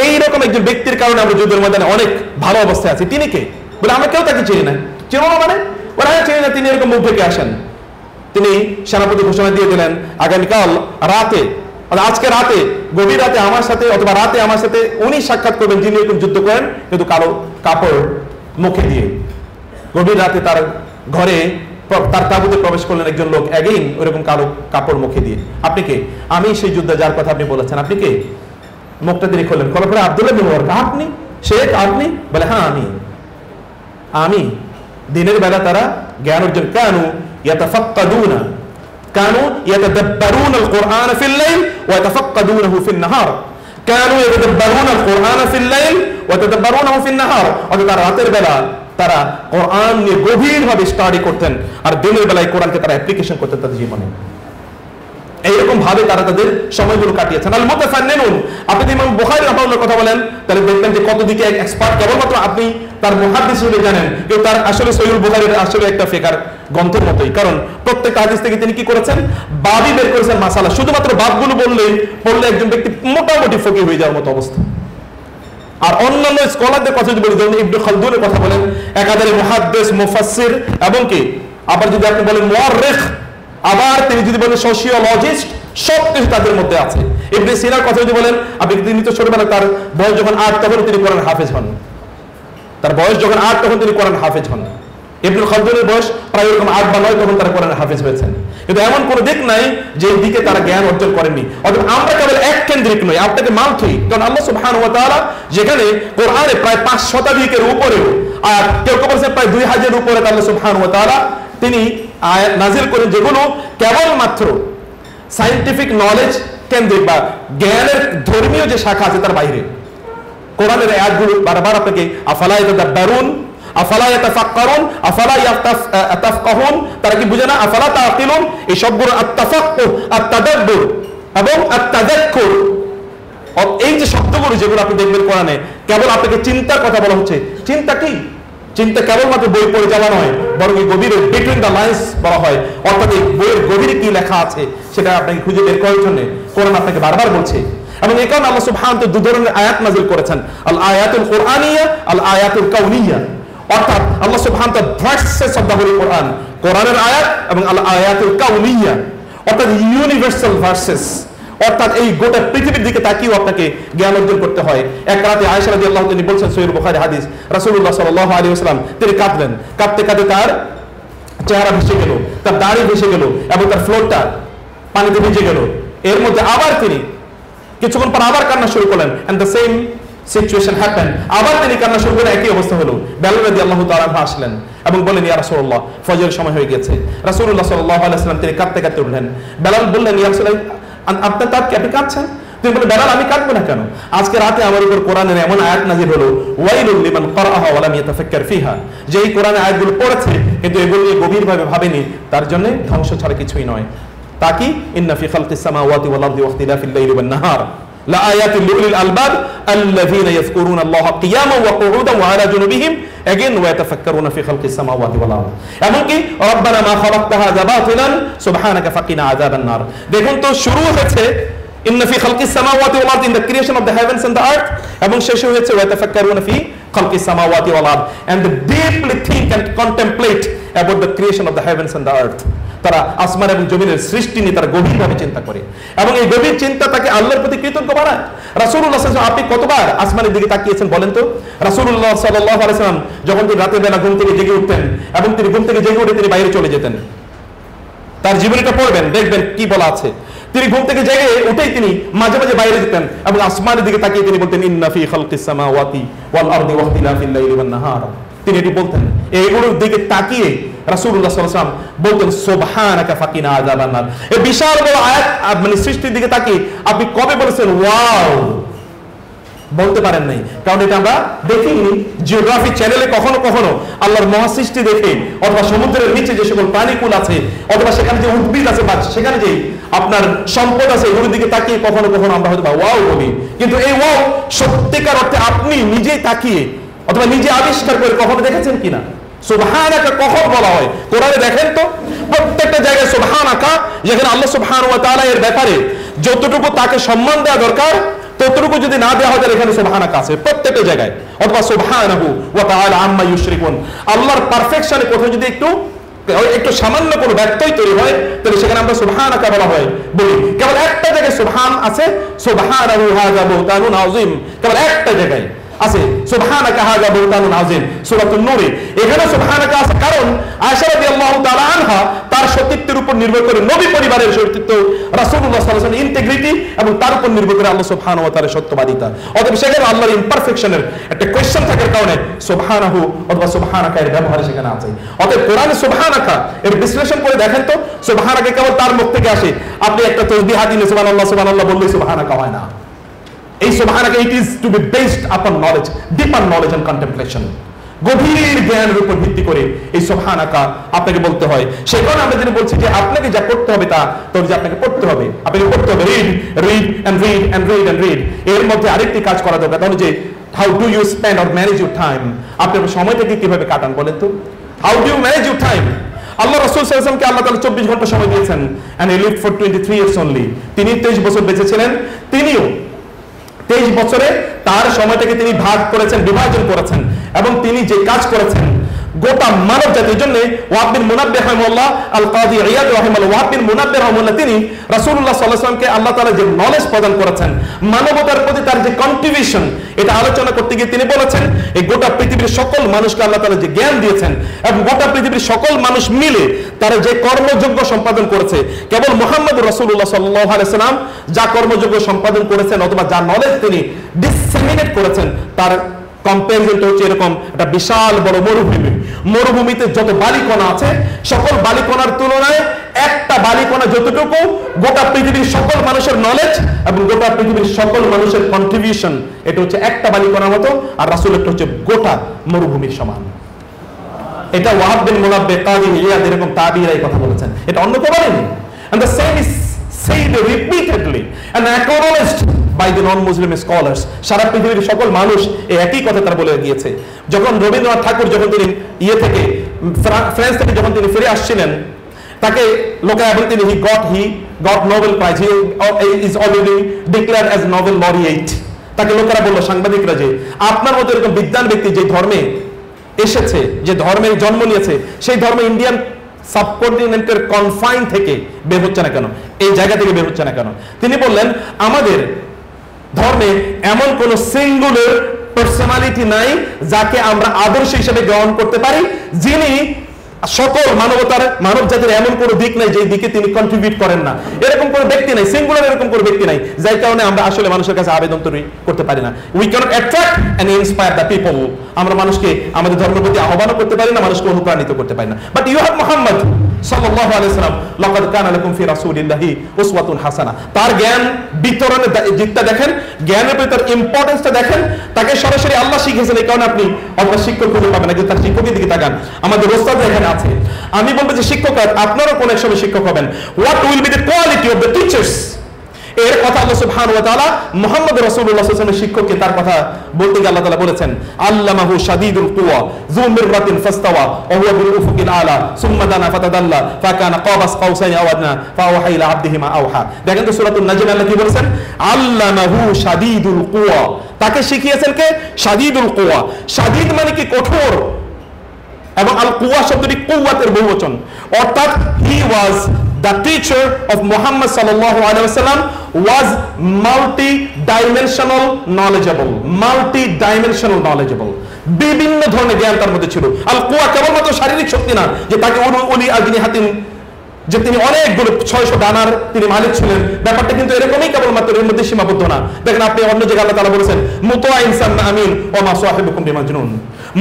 এই রকম একজন ব্যক্তির কারণে আমরা যুদ্ধের ময়দানে অনেক ভালো অবস্থায় আছি। তিনি কে? বলে আমরা কেউ তাকে চিনি না। চিনো না মানে? বলে হ্যাঁ চিনি না। তিনি এরকম মুখ থেকে আসেন। তিনি সেনাপতি ঘোষণা দিয়ে দিলেন আগামীকাল রাতে, আজকে রাতে, গভীর রাতে আমার সাথে, অথবা রাতে আমার সাথে উনি সাক্ষাৎ করবেন যিনি এরকম যুদ্ধ করেন কিন্তু কালো কাপড় মুখে দিয়ে। গভীর রাতে তার ঘরে, তার তাঁবুতে প্রবেশ করলেন একজন লোক, এগেইন ওইরকম কালো কাপড় মুখে দিয়ে। আপনি কে? আমি সেই যুদ্ধে যার কথা আপনি বলেছেন। আপনি কে? মুখটা তিনি খুললেন, খোলার পরে আব্দুল্লাহ ইবনে মুবারক। আপনি? শেখ আপনি? বলে হ্যাঁ আমি। দিনের বেলা তারা জ্ঞান অর্জন, কানু ইয়াতাফাক্কাদুনা, কানু ইয়াতাদাব্বারুনা আল কুরআন ফিল লাইল ওয়া ইয়াতাফাক্কাদুনাহু ফিন নাহার, কানু ইয়াতাদাব্বারুনা আল কুরআন ফিল লাইল ওয়া ইয়াতাদাব্বারুনাহু ফিন নাহার। অর্থাৎ তারা রাতের বেলা তারা কোরআন নিয়ে গভীরভাবে স্টাডি করতেন, আর দিনের বেলায় কোরআনকে তারা অ্যাপ্লিকেশন করতেন তাদের জীবনে। এইরকম ভাবে তারা তাদের সময়গুলো কাটিয়েছেন। আল মুতাফান্নিনুন, আপনি ইমাম বুখারী রাহিমাহুল্লাহর কথা বলেন, তাহলে দেখবেন যে কত দিকে এক্সপার্ট। কেবলমাত্র আপনি তার মুহাদ্দিস হিসেবে জানেন, কিন্তু তার আসলে সহিহুল বুখারীর আসলে একটা ফিকর গ্রন্থের মতোই, কারণ প্রত্যেকটা হাদিস থেকে তিনি কি করেছেন? বাবই বের করেছেন, মাসালা। শুধুমাত্র বাবগুলো পড়লে একজন ব্যক্তি মোটামুটি ফকিহ হয়ে যাওয়ার মতো অবস্থা। আর অন্যান্য স্কলারদের কথা যদি বলি, যেমন ইবনে খালদুনের কথা বলেন, একাধারে মুহাদ্দিস, মুফাসসির, এবং কি আবার যদি আপনি বলেন মুআররিখ, আবার তিনি যদি বলেন সোশিওলজিস্ট, সব কিছু তাদের মধ্যে আছে। ইবনে সিনার কথা যদি বলেন, আপনি তিনি তো ছোটবেলায়, তার বয়স যখন 8 তখন তিনি কোরআন হাফেজ হন। তার বয়স যখন 8 তখন তিনি কোরআন হাফেজ হন। ইবনে খালদুনের বয়স প্রায় এরকম 8 বা 9 তখন তারা কোরআন হাফেজ হয়েছেন। কিন্তু এমন কোনো দিক নাই যে দিকে তারা জ্ঞান অর্জন করেননি। অর্থাৎ আমরা কেবল এক কেন্দ্রিক নই, আপনাকে মানতেই, কারণ আল্লাহ সুবহানাহু ওয়া তাআলা যেখানে কোরআনে প্রায় 5 শতাধিকের উপরেও, আর কেউ কেউ বলছেন প্রায় 2000 এর উপরে আল্লাহ সুবহানাহু ওয়া তাআলা তিনি আয়াত নাযিল করেন, যেগুলো কেবলমাত্র সায়েন্টিফিক নলেজ কেন্দ্রিক বা জ্ঞানের ধর্মীয় যে শাখা আছে তার বাইরে। কোরআনের আয়াতগুলো বারবার আপনাকে আফালা ইয়াতাদাব্বারুন, আফালা ইয়াতাফাক্কারুন, আফালা ইয়াতাফকাহুন, তারা কি বুঝে না? আফালা তাআকিলুন, এই সবগুলো আত-তাফাক্কুহ, আত-তাদাব্বুর, এবং আত-তাযাক্কুর, এই যে শব্দগুলো যেগুলো আপনি দেখবেন কোরআনে, কেবল আপনাকে চিন্তার কথা বলা হচ্ছে। চিন্তা কি? চিন্তা কেবলমাত্র বই পড়ে যাওয়া নয়, বরং এই গভীরে বিটুইন দ্য লাইন্স বলা হয়, অর্থাৎ এই বইয়ের গভীরে কি লেখা আছে সেটা আপনাকে খুঁজে বের করার জন্য কোরআন আপনাকে বারবার বলছে। এবং এই কারণে আল্লাহ সুবহানাহু ওয়া তাআলা 2 ধরনের আয়াত নাযিল করেছেন, আল আয়াতুল কুরআনিয়া, আল আয়াতুল কাউনিয়া। অর্থাৎ আল্লাহ সুবহানাহু ওয়া তাআলা ভার্সেস অফ দ্য হোলি কোরআন, কোরআনের আয়াত এবং আল আয়াতুল কাউনিয়া, অর্থাৎ ইউনিভার্সাল ভার্সেস। অর্থাৎ এই গোটা পৃথিবীর দিকে তাকিয়েও আপনাকে জ্ঞান অর্জন করতে হয়। এক রাতে আয়েশা রাদিয়াল্লাহু তিনি বলছেন, সহিহ বুখারী হাদিস, রাসূলুল্লাহ সাল্লাল্লাহু আলাইহি ওয়াসাল্লাম তিনি কাঁদলেন, কাঁদতে কাঁদতে তার চেহারা ভেসে গেল, তার দাড়ি ভেসে গেল এবং তার ফ্লোরটা পানিতে ভিজে গেল। এর মধ্যে আবার তিনি কিছুক্ষণ পর আবার কান্না শুরু করলেন, and the same situation happen. আবার তিনি কান্না শুরু করে একই অবস্থা হলো। বেলাল রাদিয়াল্লাহু তাআলা আসলেন এবং বললেন, ইয়া রাসূলুল্লাহ, ফজরের সময় হয়ে গেছে। রাসূলুল্লাহ সাল্লাল্লাহু আলাইহি ওয়াসাল্লাম তিনি কাঁদতে কাঁদতে উঠলেন। বেলাল বললেন, ইয়া রাসূলুল্লাহ, আপনার তার আপনি কাঁদছেন? তিনি বললেন, বেলাল আমি কাঁদবো না কেন? আজকে রাতে আমার উপর কোরআনের এমন আয়াত নাযিল হলো, ওয়াইলুল লিমান ক্বারাআহা ওয়া লাম ইয়াতাফাক্কার ফিহা, যে এই কোরআনের আয়াতগুলো পড়েছে কিন্তু এগুলো নিয়ে গভীরভাবে ভাবেনি, তার জন্য ধ্বংস ছাড়া কিছুই নয়। তা কি? ইন্না ফি খালকিস সামাওয়াতি ওয়াল আরদি ওয়া ইখতিলাফিল লাইলি ওয়ান নাহার লাআয়াতিন লিউলিল আলবাব আল্লাযীনা ইয়াযকুরুনা আল্লাহা কিয়ামান ওয়া কুউদান ওয়া আলা জুনুবিহিম এগেইন ওয়া ইয়াতাফাক্কারুনা ফি খালকিস সামাওয়াতি ওয়াল আরদ। এমনকি রব্বানা মা খালাকতা হাযা বাতিলান সুবহানাকা ফাকিনা আযাবান নার। দেখুন তো, শুরু হয়েছে ইন্না ফি খালকিস সামাওয়াতি ওয়াল আরদ, in the creation of the heavens and the earth, এবং শেষ হয়েছে ওয়া ইয়াতাফাক্কারুনা ফি খালকিস সামাওয়াতি ওয়াল আরদ, and they deeply think and contemplate about the creation of the heavens and the earth. তারা আসমান এবং জমিনের সৃষ্টি নিয়ে তারা গভীরভাবে চিন্তা করে এবং এই গভীর চিন্তা তাকে আল্লাহর প্রতি কৃতজ্ঞ বানায়। রাসূলুল্লাহ সাল্লাল্লাহু আলাইহি ওয়াসাল্লাম, আপনি কতবার আসমানের দিকে তাকিয়েছেন বলেন তো? রাসূলুল্লাহ সাল্লাল্লাহু আলাইহি ওয়াসাল্লাম যখন তিনি রাতের বেলা ঘুম থেকে জেগে উঠতেন এবং তিনি ঘুম থেকে জেগে উঠে তিনি বাইরে চলে যেতেন, তার জীবনীটা পড়বেন, দেখবেন কি বলা আছে। তিনি ঘুম থেকে জেগে উঠেই তিনি মাঝে মাঝে বাইরে যেতেন এবং আসমানের দিকে তাকিয়ে তিনি বলতেন, ইন্না ফি খালকিস সামাওয়াতি ওয়াল আরদি ওয়া ইখতিলাফিল লাইলি ওয়ান নাহার। তিনি এটি বলতেন। এইগুলোর দিকে তাকিয়ে রাসূলুল্লাহ সাল্লাল্লাহু আলাইহি ওয়াসাল্লাম বলতেন, সুবহানাকা ফাকিনা আযাবান নার। এই বিশাল বড় আয়াত, মানে সৃষ্টির দিকে তাকিয়ে আপনি কবে বলেছেন ওয়াও? বলতে পারেন নাই, কারণ এটা আমরা দেখিনি। জিওগ্রাফি চ্যানেলে কখনো কখনো আল্লাহর মহাসৃষ্টি দেখে, অথবা সমুদ্রের নিচে যে সকল প্রাণীকুল আছে, অথবা সেখানে যে উদ্ভিদ আছে বা সেখানে যে আপনার সম্পদ আছে, এগুলোর দিকে তাকিয়ে কখনো কখনো আমরা হয়তো ওয়াও বলি। কিন্তু এই ওয়াও সত্যিকার অর্থে আপনি নিজেই তাকিয়ে অথবা নিজে আবিষ্কার করে কখনো দেখেছেন কিনা? সুবহানাকা কখন বলা হয় কোরআনে? দেখেন তো, প্রত্যেকটা জায়গায় সুবহানাকা, যেখানে আল্লাহ সুবহানাহু ওয়া তাআলা এর ব্যাপারে যতটুকু তাকে সম্মান দেওয়া দরকার ততটুকু যদি না দেওয়া হয়, তাহলে এখানে সুবহানাকা আছে প্রত্যেকটা জায়গায়, অথবা সুবহানাহু ওয়া তাআলা আম্মা ইউশরিকুন। আল্লাহর পারফেকশনে কোথাও যদি একটু সামান্য কোনো ব্যত্যয় তৈরি হয়, তাহলে সেখানে আমরা সুবহানাকা বলা হয় বলি। কেবল একটা জায়গায় সুবহান আছে, সুবহানাহু হাযা বুহতানুন আযীম, কেবল একটা জায়গায় আছে সুবহানাকা হাযা বুহতানুন আযীম, সূরাতুন নূরে। এখানে সুবহানাকা আছে কারণ আয়েশা রাদিয়াল্লাহু তাআলা আনহা তার সতীত্বের উপর নির্ভর করে, নবী পরিবারের সতীত্ব, রাসূলুল্লাহ সাল্লাল্লাহু আলাইহি ওয়াসাল্লামের ইন্টিগ্রিটি এবং তার উপর নির্ভর করে আল্লাহ সুবহানাহু ওয়া তাআলার সত্যবাদিতা। অতএব সেখানে আল্লাহর ইমপারফেকশনের একটা কোয়েশ্চেন থাকার কারণে সুবহানাহু অথবা সুবহানাকা এর ব্যবহার সেখানে আছে। অতএব কোরআনে সুবহানাকা এর বিশ্লেষণ করে দেখেন তো, সুবহানাকা কেবল তার মুখ থেকে আসে। আপনি একটা তাসবিহ দিলে সুবহানাল্লাহ সুবহানাল্লাহ বললেই সুবহানাকা হয় না। এই সুবহানাকা, it is to be based upon knowledge, deeper knowledge and contemplation. গভীর জ্ঞানের উপর ভিত্তি করে এই সুবহানাকা আপনাকে বলতে হয়। সেই কারণে আমরা যেটা বলছি যে আপনাকে যা করতে হবে তা যে আপনাকে পড়তে হবে, আপনাকে পড়তে হবে। Read read and read and read and read. এর মধ্যে আরেকটি কাজ করা দরকার, তাহলে যে how do you spend or manage your time. আপনি সময়টাকে কিভাবে কাটান বলেন তো? How do you manage your time? আল্লাহ রাসূল সাল্লাল্লাহু আলাইহি ওয়াসাল্লামকে আল্লাহ তাআলা 24 ঘন্টা সময় দিয়েছেন, and he lived for 23 years only। তিনি 23 বছর বেঁচে ছিলেন। তিনিও 23 বছরে তার সময়টাকে তিনি ভাগ করেছেন, বিভাজন করেছেন, এবং তিনি যে কাজ করেছেন গোটা মানব জাতির জন্য। ওয়াহাব বিন মুনাব্বিহ রাহিমাহুল্লাহ, আল কাযী ইয়াদ রাহিমাহুল্লাহ, ওয়াহাব বিন মুনাব্বিহ রাহিমাহুল্লাহ, তিনি রাসূলুল্লাহ সাল্লাল্লাহু আলাইহি ওয়াসাল্লামকে আল্লাহ তাআলা যে নলেজ প্রদান করেছেন, মানবতার প্রতি তার যে কন্ট্রিবিউশন, এটা আলোচনা করতে গিয়ে তিনি বলেছেন, এই গোটা পৃথিবীর সকল মানুষকে আল্লাহ তাআলা যে জ্ঞান দিয়েছেন এবং গোটা পৃথিবীর সকল মানুষ মিলে তারা যে কর্মযোগ্য সম্পাদন করেছে, কেবল মুহাম্মদ রাসূলুল্লাহ সাল্লাল্লাহু আলাইহি ওয়াসাল্লাম যা কর্মযোগ্য সম্পাদন করেছেন অথবা যা নলেজ তিনি ডিসেমিনেট করেছেন, তার কম্পারিজনটা হচ্ছে এরকম একটা বিশাল বড় মরুভূমি। মরুভূমিতে যত বালিকণা আছে, সকল বালিকণার তুলনায় একটা বালিকণা যতটুকু গোটা পৃথিবীর সকল মানুষের নলেজ এবং গোটা পৃথিবীর সকল মানুষের কন্ট্রিবিউশন, এটা হচ্ছে একটা বালিকণার মতো। আর রাসূলেরটা হচ্ছে গোটা মরুভূমির সমান। এটা ওয়াহাব বিন মুনাব্বিহ, কাযী ইয়াদ, এরকম তাবিঈরা এই কথা বলেছেন, এটা অন্য কেউ বলেনি। And the same is said repeatedly and acknowledged by the non-Muslim scholars. সারা পৃথিবীর সকল মানুষ এই একই কথা তারা বলে গিয়েছে। যখন রবীন্দ্রনাথ ঠাকুর যখন তিনি ফ্রান্স থেকে যখন তিনি ফিরে আসছিলেন, তাকে লোকে এবং তিনি he got Nobel Prize, he is already declared as Nobel laureate. তাকে লোকেরা বলল, সাংবাদিকরা, যে আপনার মতো এরকম বিদ্বান ব্যক্তি যে ধর্মে এসেছে, যে ধর্মে জন্ম নিয়েছে, সেই ধর্মে ইন্ডিয়ান সাবকন্টিনেন্টের কনফাইন থেকে বের হচ্ছে না কেন, এই জায়গা থেকে বের হচ্ছে না কেন? তিনি বললেন, আমাদের ধর্মে এমন কোন সিঙ্গুলার পার্সোনালিটি নাই যাকে আমরা আদর্শ হিসেবে গ্রহণ করতে পারি, যিনি সকল মানব জাতির এমন কোন দিক নাই যে দিকে তিনি কন্ট্রিবিউট করেন না। এরকম কোন ব্যক্তি নাই, সিঙ্গুলার এরকম কোন ব্যক্তি নাই, যার কারণে আমরা আসলে মানুষের কাছে আবেদন তৈরি করতে পারি না। We can't attract and inspire the people. আমরা মানুষকে আমাদের ধর্মের প্রতি আহ্বান করতে পারি না, মানুষকে অনুপ্রাণিত করতে পারি না। বাট ইউ হ্যাভ মুহাম্মদ সাল্লাল্লাহু আলাইহি ওয়াসাল্লাম, লাকাদ কানা লাকুম ফি রাসূলিল্লাহি উসওয়াতুন হাসানা। তার জ্ঞান বিতরণের দিকটা দেখেন, জ্ঞানের ভিতর ইম্পর্টেন্সটা দেখেন। তাকে সরাসরি আল্লাহ শিখিয়েছেন, এই কারণে আপনি আপনার শিক্ষক খুঁজে পাবেন না, কিন্তু তার শিক্ষকের দিকে তাকান। আমাদের ওস্তাদ এখানে আছে, আমি বলবো যে শিক্ষক, আপনারও কোন এক সময় শিক্ষক হবেন। What will be the quality of the teachers? এর কথা আল্লাহ সুবহানাহু ওয়া তাআলা মুহাম্মদ রাসূলুল্লাহ সাল্লাল্লাহু আলাইহি ওয়াসাল্লামের শিক্ষককে তার কথা বলতে গিয়ে আল্লাহ তাআলা বলেছেন, আল্লামাহু শাদীদুল কুওয়া যু মিররাতিন ফাস্তাওয়া ওয়া হুয়া বিল উফুকিল আলা সুম্মা দানা ফাতাদাল্লা ফাকানা কাবাস কাউসাইনি আও আদনা ফাওহা ইলা আবদিহি মা আওহা। দেখেন তো সূরাতুন নাজম আল্লাহ কি বলেছেন, আল্লামাহু শাদীদুল কুওয়া, তাকে শিখিয়েছেন কে? শাদীদুল কুওয়া। শাদীদ মানে কি? কঠোর। এবং আল কুওয়া শব্দটি কুওয়াতের বহুবচন, অর্থাৎ হি ওয়াজ the teacher of Muhammad sallallahu alaihi wasallam was multi-dimensional knowledgeable, বিভিন্ন ধরনের জ্ঞান তার মধ্যে ছিল। আল কুওয়া কেবলমাত্র শারীরিক শক্তি না, যে তাকে উলি আজনি হাতিন, যে তিনি অনেকগুলো 600 ডানার তিনি মালিক ছিলেন, ব্যাপারটা কিন্তু এরকমই কেবলমাত্র এর মধ্যে সীমাবদ্ধ না। দেখেন আপনি অন্য জায়গায় আল্লাহ তাআলা বলেছেন, মুতাইন সান্না আমিন ওয়া মা সাহিবুকুম বিমাজনুন।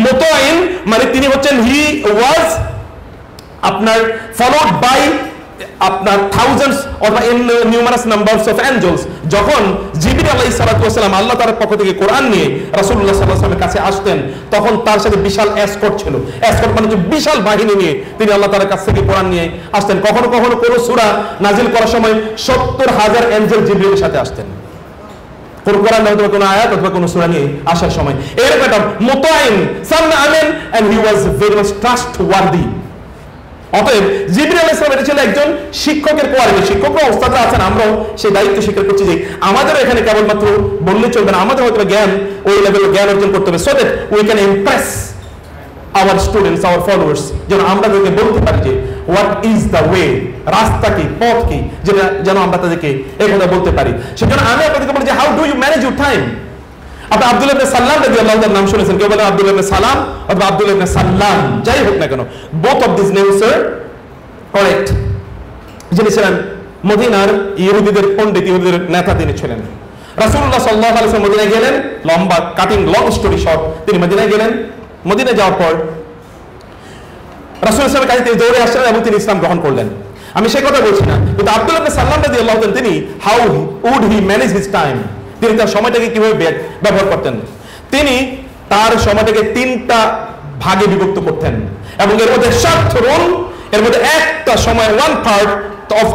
মুতাইন মানে তিনি হচ্ছেন, হি ওয়াজ আপনার ফলোড বাই আপনার থাউজেন্ডস অথবা নিউমারাস নাম্বারস অফ অ্যাঞ্জেলস। যখন জিবরিল আলাইহিস সালাতু ওয়াস সালাম আল্লাহ তাআলার পক্ষ থেকে কোরআন নিয়ে রাসূলুল্লাহ সাল্লাল্লাহু আলাইহি ওয়াসাল্লামের কাছে আসতেন, তখন তার সাথে বিশাল এসকর্ট ছিল। এসকর্ট মানে যে বিশাল বাহিনী নিয়ে তিনি আল্লাহ তাআলার কাছ থেকে কোরআন নিয়ে আসতেন। কখনো কখনো কোন সূরা নাজিল করার সময় 70,000 এঞ্জেল জিবরিলের সাথে আসতেন, কোরআন অথবা কোন আয়াত অথবা কোন সূরা নিয়ে আসার সময়। এর কথা মুতাইন সান্না আমিন and he was very much trustworthy. অতএব জিবরিল আলাইহিস সালাম এটা ছিল একজন শিক্ষকের কোয়ালিটি। শিক্ষকরা ওস্তাদরা আছেন, আমরাও সেই দায়িত্ব স্বীকার করছি যে আমাদের এখানে কেবলমাত্র বললে চলবে না, আমাদের হয়তো জ্ঞান ওই লেভেলের জ্ঞান অর্জন করতে হবে, so that we can impress our students, our followers, যেন আমরা তাদেরকে বলতে পারি যে হোয়াট ইজ দ্য ওয়ে, রাস্তা কি, পথ কি, যেন আমরা তাদেরকে এই কথা বলতে পারি। সেজন্য আমি আপনাদেরকে বলি যে how do you manage your time. আপনি আব্দুল্লাহ ইবনে সাল্লাম রাদিয়াল্লাহু তাআলার নাম শুনেছেন, কেউ বলে আব্দুল্লাহ ইবনে সালাম অথবা আব্দুল্লাহ ইবনে সাল্লাম, যাই হোক না কেন, both of this names are correct. যিনি ছিলেন মদিনার ইহুদিদের পণ্ডিত, ইহুদিদের নেতা তিনি ছিলেন। রাসূলুল্লাহ সাল্লাল্লাহু আলাইহি ওয়াসাল্লাম মদিনায় গেলেন, লম্বা কাটিং লং স্টোরি শর্ট, তিনি মদিনায় গেলেন। মদিনায় যাওয়ার পর রাসূলুল্লাহ সাল্লাল্লাহু আলাইহি ওয়াসাল্লামের কাছে তিনি দৌড়ে আসলেন এবং তিনি ইসলাম গ্রহণ করলেন। আমি সেই কথা বলছি না, কিন্তু আব্দুল্লাহ ইবনে সাল্লাম রাদিয়াল্লাহু তাআলা তিনি how would he manage his time, তিনি তার সময়টাকে কিভাবে ব্যবহার করতেন। তিনি তার সময়টাকে 3টা ভাগে বিভক্ত করতেন এবং এর মধ্যে 7 রুল, এর মধ্যে একটা সময় 1/3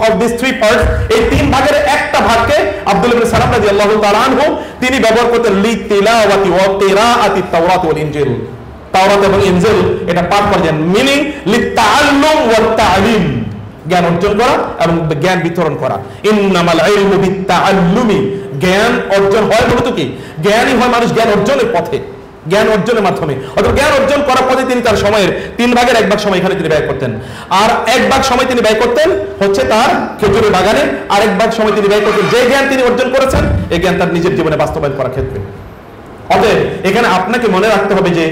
of these 3 parts, এই 3 ভাগের একটা ভাগকে আব্দুল্লাহ ইবনে সালাম রাদিয়াল্লাহু তাআলা আনহু তিনি ব্যবহার করতেন লিতিলাওয়াতি ওয়া কিরাআতি তাওরাত ওয়াল ইনজিল, তাওরাত এবং ইনজিল এটা পাঠ করেন, মিনিং লিতাআল্লুম ওয়া তা'লিম, জ্ঞান অর্জন করা এবং জ্ঞান বিতরণ করা। ইন্নামাল ইলমু বিত্তাআল্লুমি, জ্ঞান অর্জন হয় মূলত কি, জ্ঞানই হয় মানুষ জ্ঞান অর্জনের পথে, জ্ঞান অর্জনের মাধ্যমে। অথবা জ্ঞান অর্জন করার পথে তিনি তার সময়ের 3 ভাগের 1 ভাগ সময় এখানে তিনি ব্যয় করতেন, আর 1 ভাগ সময় তিনি ব্যয় করতেন হচ্ছে তার খেজুরের বাগানে, আর 1 ভাগ সময় তিনি ব্যয় করতেন যে জ্ঞান তিনি অর্জন করেছেন এই জ্ঞান তার নিজের জীবনে বাস্তবায়ন করার ক্ষেত্রে। অতএব এখানে আপনাকে মনে রাখতে হবে যে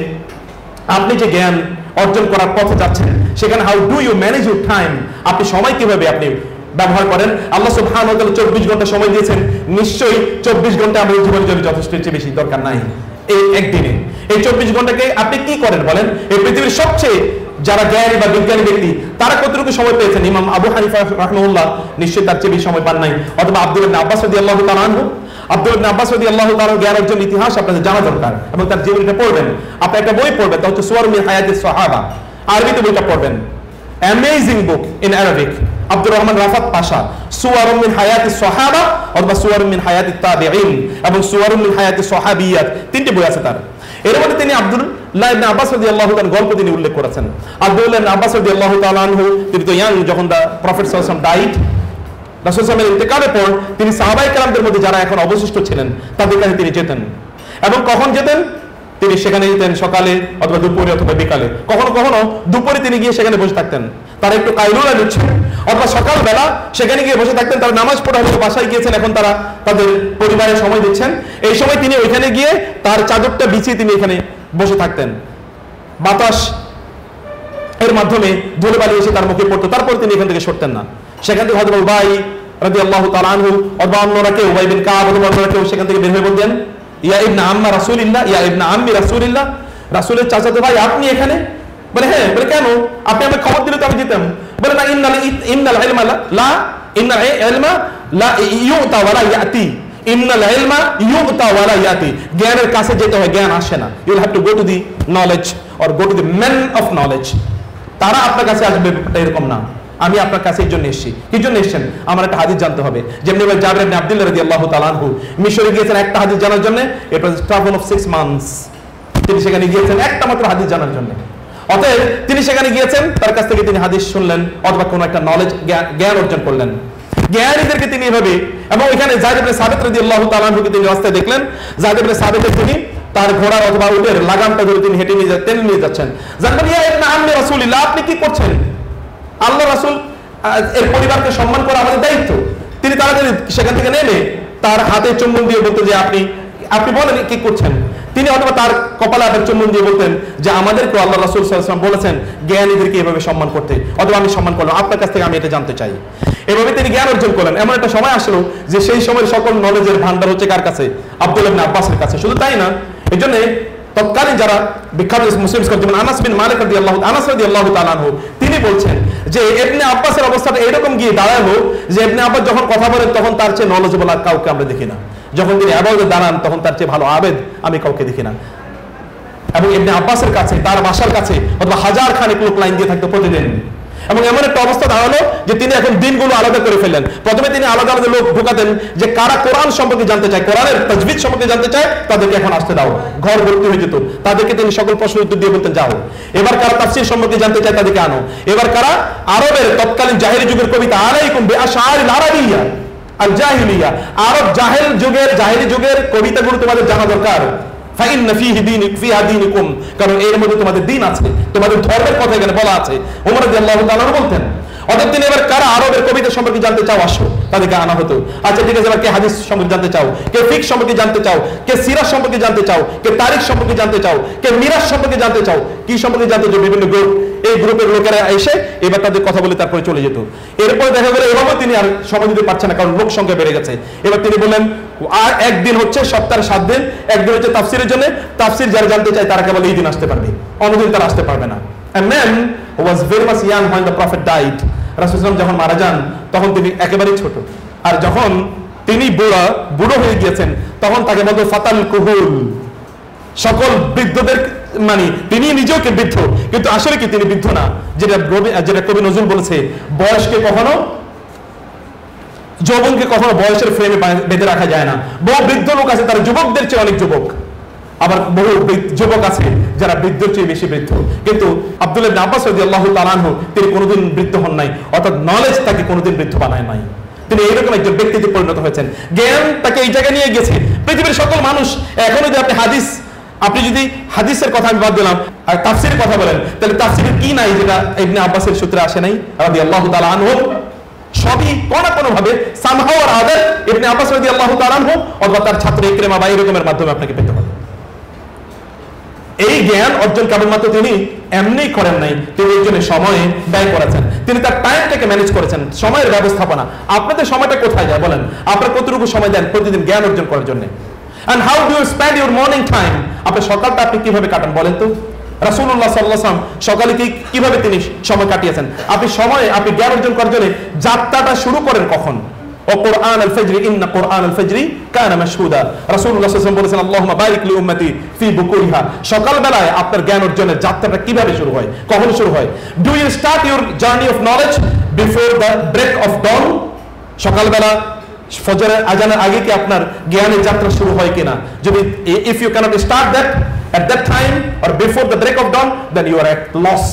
আপনি যে জ্ঞান অর্জন করার পথে যাচ্ছেন সেখানে how do you manage your time, আপনি সময় কিভাবে আপনি ব্যবহার করেন। আল্লাহ সুবহানাহু ওয়া তাআলা 24 ঘন্টা সময় দিয়েছেন, নিশ্চয়ই 24 ঘন্টা আমাদের জীবনের জন্য যথেষ্ট, বেশি দরকার নাই এই একদিনে। এই 24 ঘন্টাকে আপনি কি করেন বলেন? এই পৃথিবীর সবচেয়ে যারা জ্ঞানী বা বিজ্ঞানী ব্যক্তি তারা কতটুকু সময় পেয়েছেন? ইমাম আবু হানিফা রাহিমাহুল্লাহ নিশ্চয়ই তার চেয়ে বেশি সময় পান নাই, অথবা আব্দুল্লাহ ইবনে আব্বাস রাদিয়াল্লাহু তাআলা আনহু। আব্দুল্লাহ ইবনে আব্বাস রাদিয়াল্লাহু তাআলা জ্ঞান অর্জন ইতিহাস আপনাদের জানা দরকার এবং তার জীবনীটা পড়বেন। আপনি একটা বই পড়বেন, তা হচ্ছে সুওয়ারুল হায়াতিস সাহাবা, আরবিতে বইটা পড়বেন। অ্যামেজিং বুক ইন অ্যারাবিক, আব্দুর রহমান রাফাত পাশা, সুওয়ারুম মিন হায়াতিস সাহাবা অথবা সুওয়ারুম মিন হায়াতিত তাবিঈন এবং সুওয়ারুম মিন হায়াতিস সাহাবিয়াত, তিনটি বই আছে তার। এর মধ্যে তিনি আব্দুল্লাহ ইবনে আব্বাস রাদিয়াল্লাহু তাআলার গল্প তিনি উল্লেখ করেছেন। আব্দুল্লাহ ইবনে আব্বাস রাদিয়াল্লাহু তাআলা আনহু, তিনি তো ইয়াং যখন দা প্রফেট সাল্লাল্লাহু আলাইহি ওয়াসাল্লাম ডাইড, রাসূল সাল্লাল্লাহু আলাইহি ওয়াসাল্লামের ইন্তেকালের পর তিনি সাহাবায়ে কেরামদের মধ্যে যারা এখন অবশিষ্ট ছিলেন তাদের কাছে তিনি যেতেন। এবং কখন যেতেন? তিনি সেখানে যেতেন সকালে অথবা দুপুরে অথবা বিকালে, কখনো কখনো দুপুরে তিনি গিয়ে সেখানে বসে থাকতেন, তারা একটু কাইলুলা নিচ্ছেন, অথবা সকালবেলা সেখানে গিয়ে বসে থাকতেন, তারা নামাজ পড়ে হয়তো বাসায় গিয়েছেন, এখন তারা তাদের পরিবারের সময় দিচ্ছেন। এই সময় তিনি ওইখানে গিয়ে তার চাদরটা বিছিয়ে তিনি এখানে বসে থাকতেন, বাতাস এর মাধ্যমে ধুলোবালি এসে তার মুখে পড়তো, তারপর তিনি এখান থেকে সরতেন না। সেখান থেকে হযরত উবাই রাদিয়াল্লাহু তাআলা আনহু অথবা অন্যরা কেউ, উবাই বিন কাব অথবা অন্যরা কেউ সেখান থেকে বের হয়ে বলতেন, ইয়া ইবনে আম্মা রাসূলিল্লাহ, ইয়া ইবনে আম্মি রাসূলিল্লাহ, রাসূলের চাচাতো ভাই আপনি এখানে? বলে হ্যাঁ। বলে কেন? আপনি আমাকে খবর দিলে তো আমি যেতাম। বলে না, ইন্নাল ইলমা লা ইউতা ওয়ালা ইয়াতি, ইন্নাল ইলমা ইউতা ওয়ালা ইয়াতি, জ্ঞানের কাছে যেতে হয়, জ্ঞান আসে না। You will have to go to the knowledge or go to the man of knowledge. তারা আপনার কাছে আসবে, ব্যাপারটা এরকম না। আমি আপনার কাছে এই জন্য এসেছি। কি জন্য এসেছেন? আমার একটা হাদিস জানতে হবে। যেমনি জাবের ইবনে আব্দুল্লাহ রাদিয়াল্লাহু তাআলা আনহু মিশরে গিয়েছেন একটা হাদিস জানার জন্য। ইট ওয়াজ ট্রাভেল অফ 6 মান্থস। তিনি সেখানে গিয়েছেন একটা মাত্র হাদিস জানার জন্য। অতএব তিনি সেখানে গিয়েছেন, তার কাছ থেকে তিনি হাদিস শুনলেন অথবা কোনো একটা নলেজ, জ্ঞান অর্জন করলেন। জ্ঞানীদেরকে তিনি এভাবে, এবং এখানে যায়েদ ইবনে সাবিত রাদিয়াল্লাহু তাআলা আনহুকে তিনি রাস্তায় দেখলেন। যায়েদ ইবনে সাবিতের তিনি তার ঘোড়ার অথবা উটের লাগামটা ধরে তিনি হেঁটে নিয়ে যাচ্ছেন। জানবেন, ইয়া ইবনে আম্মি রাসূলিল্লাহ, আপনি কি করছেন? আল্লাহ রাসূল এর পরিবারকে সম্মান করা আমাদের দায়িত্ব। তিনি তাড়াতাড়ি সেখান থেকে নেমে তার হাতে চুম্বন দিয়ে বলতেন যে আপনি বলেন কি করছেন। তিনি অথবা তার কপালে হাতের চুম্বন দিয়ে বলতেন যে আমাদেরকে আল্লাহ রাসূল সাল্লাল্লাহু আলাইহি ওয়াসাল্লাম বলেছেন জ্ঞানীদেরকে এভাবে সম্মান করতে, অথবা আমি সম্মান করলাম, আপনার কাছ থেকে আমি এটা জানতে চাই। এভাবে তিনি জ্ঞান অর্জন করলেন। এমন একটা সময় আসলো যে সেই সময়ের সকল নলেজের ভান্ডার হচ্ছে কার কাছে? আব্দুল্লাহ ইবনে আব্বাসের কাছে। শুধু তাই না, এই জন্য তৎকালীন যারা বিখ্যাত মুসলিম স্কলার যেমন আনাস বিন মালিক রাদিয়াল্লাহু তাআলা আনহু, তিনি বলছেন যে ইবনে আব্বাসের অবস্থাটা এরকম গিয়ে দাঁড়ালো যে ইবনে আব্বাস যখন কথা বলেন তখন তার চেয়ে নলেজেবল আর কাউকে আমরা দেখি না। যখন তিনি ইবাদতে দাঁড়ান তখন তার চেয়ে ভালো আবেদ আমি কাউকে দেখি না। এবং ইবনে আব্বাসের কাছে, তার বাসার কাছে অথবা হাজার খানেক লোক লাইন দিয়ে থাকতো প্রতিদিন। এবং এমন একটা অবস্থা দাঁড়ালো যে তিনি এখন দিনগুলো আলাদা করে ফেললেন। প্রথমে তিনি আলাদা আলাদা লোক ঢোকাতেন যে কারা কোরআন সম্পর্কে জানতে চায়, কোরআনের তাজবিদ সম্পর্কে জানতে চায়, তাদেরকে এখন আসতে দাও। ঘর ভর্তি হয়ে যেত, তাদেরকে তিনি সকল প্রশ্নের উত্তর দিয়ে বলতেন যাও। এবার কারা তাফসীর সম্পর্কে জানতে চায় তাদেরকে আনো। এবার কারা আরবের তৎকালীন জাহেলি যুগের কবিতা আলাইকুম বিআশআরিল আরাবিয়্যা আল জাহিলিয়্যা, আরব জাহেলি যুগের কবিতাগুলো তোমাদের জানা দরকার। ফাইন্না ফিহা দীনুকুম, কারণ এর মধ্যে তোমাদের দ্বীন আছে, তোমাদের ধর্মের কথা এখানে বলা আছে। ওমর রাদিয়াল্লাহু তাআলা বলতেন। অতএব তিনি এবার কারা আরবের কবিতা সম্পর্কে জানতে চাও আসো, তাদেরকে আনা হতো। আচ্ছা ঠিক আছে, এবার কে হাদিস সম্পর্কে জানতে চাও, কে ফিকহ সম্পর্কে জানতে চাও, কে সিরাত সম্পর্কে জানতে চাও, কে তারিখ সম্পর্কে জানতে চাও, কে মিরাস সম্পর্কে জানতে চাও, কি সম্পর্কে জানতে চাও, বিভিন্ন গ্রুপ, এই গ্রুপের লোকেরা এসে এবার তাদের কথা বলে তারপরে চলে যেত। এরপরে দেখা গেল এভাবে তিনি আর সময় দিতে পারছেন না, কারণ লোক সংখ্যা বেড়ে গেছে। এবার তিনি বললেন আর একদিন হচ্ছে সপ্তাহে 7 দিন, একদিন হচ্ছে তাফসীরের জন্য, তাফসীর যারা জানতে চায় তারা কেবল এই দিন আসতে পারবে, অন্যদিন তারা আসতে পারবে না। And then was very much young when the prophet died. রাসূল সাল্লাল্লাহু যখন মারা যান তখন তিনি একেবারেই ছোট, আর যখন তিনি বুড়ো হয়ে গিয়েছেন তখন তাকে বলতো ফাতাল কুহুল, সকল বৃদ্ধদের, মানে তিনি নিজেও কে বৃদ্ধ, কিন্তু আসলে কি তিনি বৃদ্ধ না। যেটা কবি নজরুল বলেছে, বয়সকে কখনো, যৌবনকে কখনো বয়সের ফ্রেমে বেঁধে রাখা যায় না। বহু বৃদ্ধ লোক আছে তারা যুবকদের চেয়ে অনেক যুবক, আবার বহু যুবক আছে যারা বৃদ্ধের চেয়ে বেশি বৃদ্ধ। কিন্তু আব্দুল্লাহ ইবনে আব্বাস রাদিয়াল্লাহু তাআলা আনহু তিনি কোনোদিন বৃদ্ধ হন নাই, অর্থাৎ নলেজ তাকে কোনোদিন বৃদ্ধ বানায় নাই। তিনি এইরকম একজন ব্যক্তিতে পরিণত হয়েছেন। জ্ঞান তাকে এই জায়গায় নিয়ে গেছে। পৃথিবীর সকল মানুষ এখনো যদি আপনি যদি হাদিসের কথা আমি বাদ দিলাম আর তাফসীরের কথা বলেন, তাহলে তাফসীরের কি নাই যেটা ইবনে আব্বাসের সূত্রে আসে নাই রাদিয়াল্লাহু তাআলা আনহু? সবই কোনো কোনো ভাবে সামহাও আর আদার ইবনে আব্বাস রাদিয়াল্লাহু তাআলা আনহু অথবা তার ছাত্র ইকরিমা বা এরকমের মাধ্যমে আপনাকে পেতে হবে। এই জ্ঞান অর্জন কেবলমাত্র তিনি এমনি করেন নাই, তিনি এর জন্য সময় ব্যয় করেছেন, তিনি তার টাইমটাকে ম্যানেজ করেছেন, সময়ের ব্যবস্থাপনা। আপনাদের সময়টা কোথায় যায় বলেন? আপনারা কতটুকু সময় দেন প্রতিদিন জ্ঞান অর্জন করার জন্য? And how do you spend your morning time? আপনার সকালটা আপনি কিভাবে কাটান বলেন তো? রাসূলুল্লাহ সাল্লাল্লাহু আলাইহি ওয়াসাল্লাম সকালে কিভাবে তিনি সময় কাটিয়েছেন? আপনি জ্ঞান অর্জন করার জন্য যাত্রাটা শুরু করেন কখন? ও কুরআন আল ফজর ইন্না কুরআন আল ফজর কানা মাশহুদা। রাসূলুল্লাহ সাল্লাল্লাহু আলাইহি ওয়াসাল্লাম বলেছেন আল্লাহুম্মা বারিক লি উম্মতি ফি বুকুরিহা। সকাল বেলায় আপনার জ্ঞান অর্জনের যাত্রাটা কিভাবে শুরু হয়, কখন শুরু হয়? Do you start your journey of knowledge before the break of dawn? সকালবেলা ফজরের আজানের আগে কি আপনার জ্ঞানের যাত্রা শুরু হয় কিনা? যদি if you can't start that at that time or before the break of dawn, then you are at loss.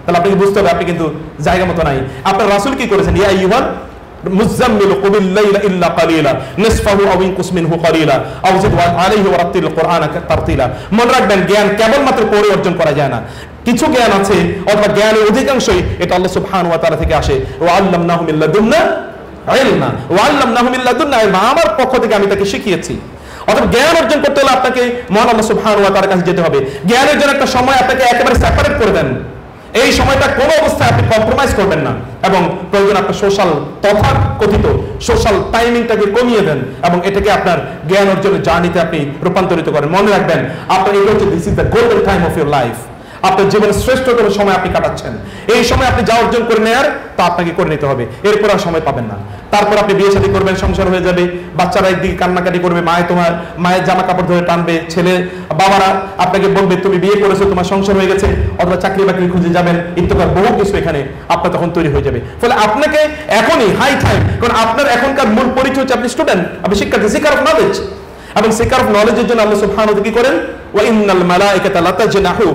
তাহলে আপনি বুঝতে হবে আপনি কিন্তু জায়গা মতো নাই। আপনার রাসূল কি করেছেন? ইয়া আইয়ুহাল মুযাম্মিল কুমিল লাইলা ইল্লা কালিলা নিসফাহু আও ইনকুস মিনহু কালিলা আও জিদ আলাইহি ওয়া রাত্তিল কুরআনা তারতিলা। মনে রাখবেন, জ্ঞান কেবলমাত্র পড়ে অর্জন করা যায় না। কিছু জ্ঞান আছে অথবা জ্ঞানের অধিকাংশই এটা আল্লাহ সুবহানাহু ওয়া তাআলা থেকে আসে। ওয়া আল্লামনাহু মিন লাদুন্না ইলমা, ওয়া আল্লামনাহু মিন লাদুন্না ইলমা, আমার পক্ষ থেকে আমি তাকে শিখিয়েছি। অর্থাৎ জ্ঞান অর্জন করতে হলে আপনাকে মহান আল্লাহ সুবহানাহু ওয়া তাআলার কাছে যেতে হবে। জ্ঞানের জন্য একটা সময় আপনাকে একেবারে সেপারেট করে দেন। এই সময়টা কোনো অবস্থায় আপনি কম্প্রোমাইজ করবেন না, এবং প্রয়োজন আপনার সোশ্যাল তথা কথিত সোশ্যাল টাইমিংটাকে কমিয়ে দেন এবং এটাকে আপনার জ্ঞান অর্জনের জার্নিতে আপনি রূপান্তরিত করেন। মনে রাখবেন, আপনার এই হচ্ছে this is the golden time of your life. আপনার জীবনের শ্রেষ্ঠতম সময় আপনি কাটাচ্ছেন। এই সময় আপনি যা অর্জন করে নেয়ার তা আপনাকে করে নিতে হবে, এরপর আর সময় পাবেন না। তারপর আপনি বিয়ে শাদী করবেন, সংসার হয়ে যাবে, বাচ্চারা একদিকে কান্নাকাটি করবে, মায়ের জামা কাপড় ধরে টানবে, ছেলে বাবারা আপনাকে বলবে তুমি বিয়ে করেছো, তোমার সংসার হয়ে গেছে, অথবা চাকরি বাকরি খুঁজে যাবেন, ইত্যাদি বহু কিছু এখানে আপনার তখন তৈরি হয়ে যাবে। ফলে আপনাকে এখনই হাই টাইম, কারণ আপনার এখনকার মূল পরিচয় হচ্ছে আপনি স্টুডেন্ট, আপনি শিক্ষার্থী, সিকার অফ নলেজ। এবং সিকার অফ নলেজের জন্য আল্লাহ সুবহানাহু ওয়া তাআলা কি করেন? ওয়া ইন্নাল মালাইকাতা লাতাজনাহু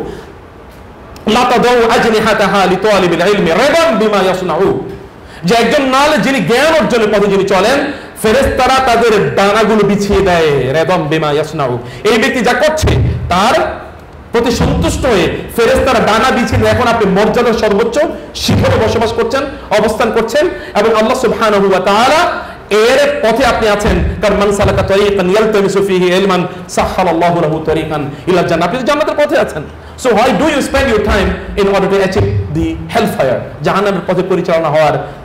যে একজন নাল যিনি জ্ঞান অর্জনের পথে যিনি চলেন, ফেরেশতারা তাদের ডানাগুলো বিছিয়ে দেয়। রেদম বিমা ইয়াসনাউ, এই ব্যক্তি যা করছে তার প্রতি সন্তুষ্ট হয়ে ফেরেশতারা ডানা বিছিয়ে দেয়। এখন আপনি মর্যাদার সর্বোচ্চ শিখরে বসবাস করছেন, অবস্থান করছেন, এবং আল্লাহ সুবহানাহু ওয়া তাআলা এর পথে আপনি আছেন। কারণ মান সালাকা তারিকান ইয়ালতামিসু ফিহি ইলমান সাহহালাল্লাহু লাহু তারিকান ইলা জান্নাহ, আপনি জান্নাতের পথে আছেন। So why do you spend your time in order to achieve the hellfire? জাহান্নামের পথে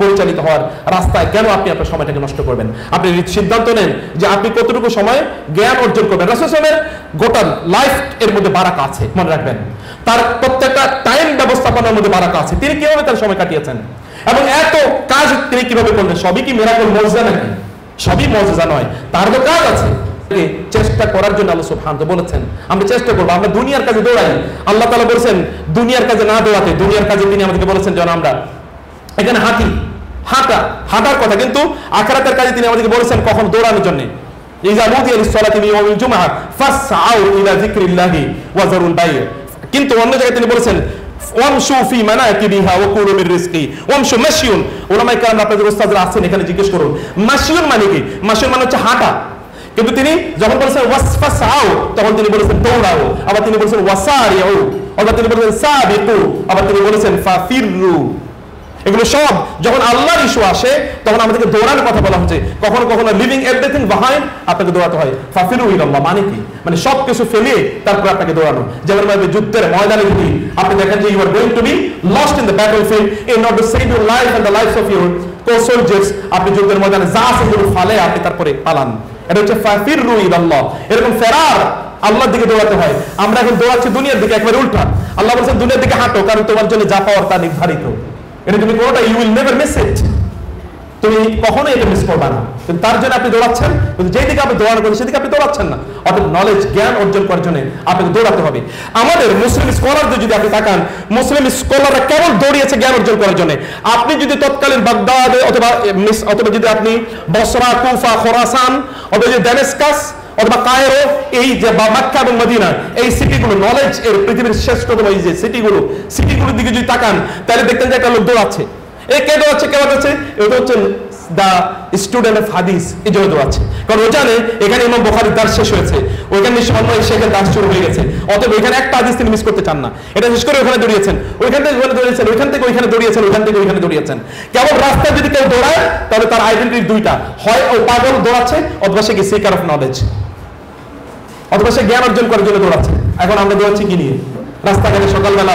পরিচালিত হওয়ার রাস্তায় কেন আপনি আপনার সময়টাকে নষ্ট করবেন? আপনি সিদ্ধান্ত নেন যে আপনি কতটুকু সময় জ্ঞান অর্জন করবেন। রাসূল সাল্লাল্লাহু আলাইহি ওয়াসাল্লামের গোটা লাইফ এর মধ্যে বারাকা আছে, মনে রাখবেন। তার প্রত্যেকটা টাইম ব্যবস্থাপনার মধ্যে বারাকা আছে। তিনি কিভাবে তার সময় কাটিয়েছেন এবং এত কাজ তিনি কিভাবে করলেন? সবই কি মিরাকল, মুজিজা নাকি? সবই মুজিজা নয়, তার তো কাজ আছে। চেষ্টা করার জন্য আল্লাহ সুবহানাহু ওয়া তাআলা বলেছেন আমরা চেষ্টা করব, আমরা দুনিয়ার কাজে দৌড়াই। আল্লাহ তাআলা বলেছেন দুনিয়ার কাজে না দৌড়াতে, দুনিয়ার কাজে তিনি আমাদেরকে বলেছেন যেন আমরা এখানে হাঁটার কথা, কিন্তু আখিরাতের কাজে তিনি আমাদেরকে বলেছেন কখন দৌড়ানোর জন্য। ইযা নুদিয়া লিস-সালাতি মিন ইয়াউমিল জুমআহ ফাসআউ ইলা যিকরিল্লাহি ওয়া যারুল বাই'। কিন্তু অন্য জায়গায় তিনি বলেছেন ওয়ামশু ফি মানাকিবিহা ওয়া কুলু মির রিজকি ওয়ামশু মাশিয়ুন। উলামায়ে কেরাম আপনাদের উস্তাদরা আছেন এখানে, জিজ্ঞেস করুন মাশিয়ুন মানে কি? মাশিয়ুন মানে হচ্ছে হাঁটা, কিন্তু তিনি যখন বলেছেন ওয়াসফাসাউ তখন তিনি বলেছেন দৌড়াও, আবার তিনি বলেছেন ওয়াসারিউ, আবার তিনি বলেছেন সাবিকু, আবার তিনি বলেছেন ফাফিরু। এগুলো সব যখন আল্লাহর ইস্যু আসে তখন আমাদেরকে দৌড়ানোর কথা বলা হচ্ছে। কখনো কখনো লিভিং এভরিথিং বিহাইন্ড আপনাকে দৌড়াতে হয়। ফাফিরু ইলাল্লাহ মানে কি? মানে সব কিছু ফেলে তারপর আপনাকে দৌড়ানো। যেমন ভাবে যুদ্ধের ময়দানে যদি আপনি দেখেন যে you are going to be lost in the battlefield in order to save your life and the lifes of your co soldiers, আপনি যুদ্ধের ময়দানে যা আছে সেগুলো ফালে আপনি তারপরে পালান। এটা হচ্ছে ফাফিরু ইলাল্লাহ। এরকম ফেরার আল্লাহর দিকে দৌড়াতে হয়। আমরা এখন দৌড়াচ্ছি দুনিয়ার দিকে, একবারে উল্টা। আল্লাহ বলেছেন দুনিয়ার দিকে হাঁটো, কারণ তোমার জন্য যা পাওয়ার তা নির্ধারিত। এটা তুমি কোনোটা you will never miss it, তুমি কখনোই এটা মিস করবে না। কিন্তু তার জন্য আপনি দৌড়াচ্ছেন, কিন্তু যেই দিকে আপনি দৌড়ানো করেন সেদিকে আপনি দৌড়াচ্ছেন না। অর্থাৎ নলেজ, জ্ঞান অর্জন করার জন্য আপনাকে দৌড়াতে হবে। আমাদের মুসলিম স্কলারদের যদি আপনি তাকান, মুসলিম স্কলাররা কেবল দৌড়িয়েছে জ্ঞান অর্জন করার জন্য। আপনি যদি তৎকালীন বাগদাদ অথবা যদি আপনি বসরা, কুফা, খোরাসান, অথবা যদি দামেস্কাস অথবা কায়রো, এই যে মক্কা এবং মদিনা, এই সিটিগুলো নলেজ এর পৃথিবীর শ্রেষ্ঠতম এই যে সিটিগুলোর দিকে যদি তাকান, তাহলে দেখতেন যে একটা লোক দৌড়াচ্ছে। এই কে দৌড়াচ্ছে? কে দৌড়াচ্ছে? এটা হচ্ছে দা স্টুডেন্ট অফ হাদিস, এই জন্য দৌড়াচ্ছে। কারণ ও জানে এখানে ইমাম বুখারীর দাস শেষ হয়েছে, ওইখানে নিশ্চয়ই শেখের দাস শুরু হয়ে গেছে, অতএব এখানে একটা হাদিস তিনি মিস করতে চান না। এটা শেষ করে ওখানে দৌড়িয়েছেন, ওইখান থেকে ওখানে দৌড়িয়েছেন, ওইখান থেকে ওইখানে দৌড়িয়েছেন, ওইখান থেকে ওইখানে দৌড়িয়েছেন। কেবল রাস্তায় যদি কেউ দৌড়ায় তাহলে তার আইডেন্টিটি দুইটা, হয় ও পাগল দৌড়াচ্ছে, অথবা সে কি সিকার অফ নলেজ, অথবা সে জ্ঞান অর্জন করার জন্য দৌড়াচ্ছে। এখন আমরা দৌড়াচ্ছি কি নিয়ে? রাস্তাঘাটে সকালবেলা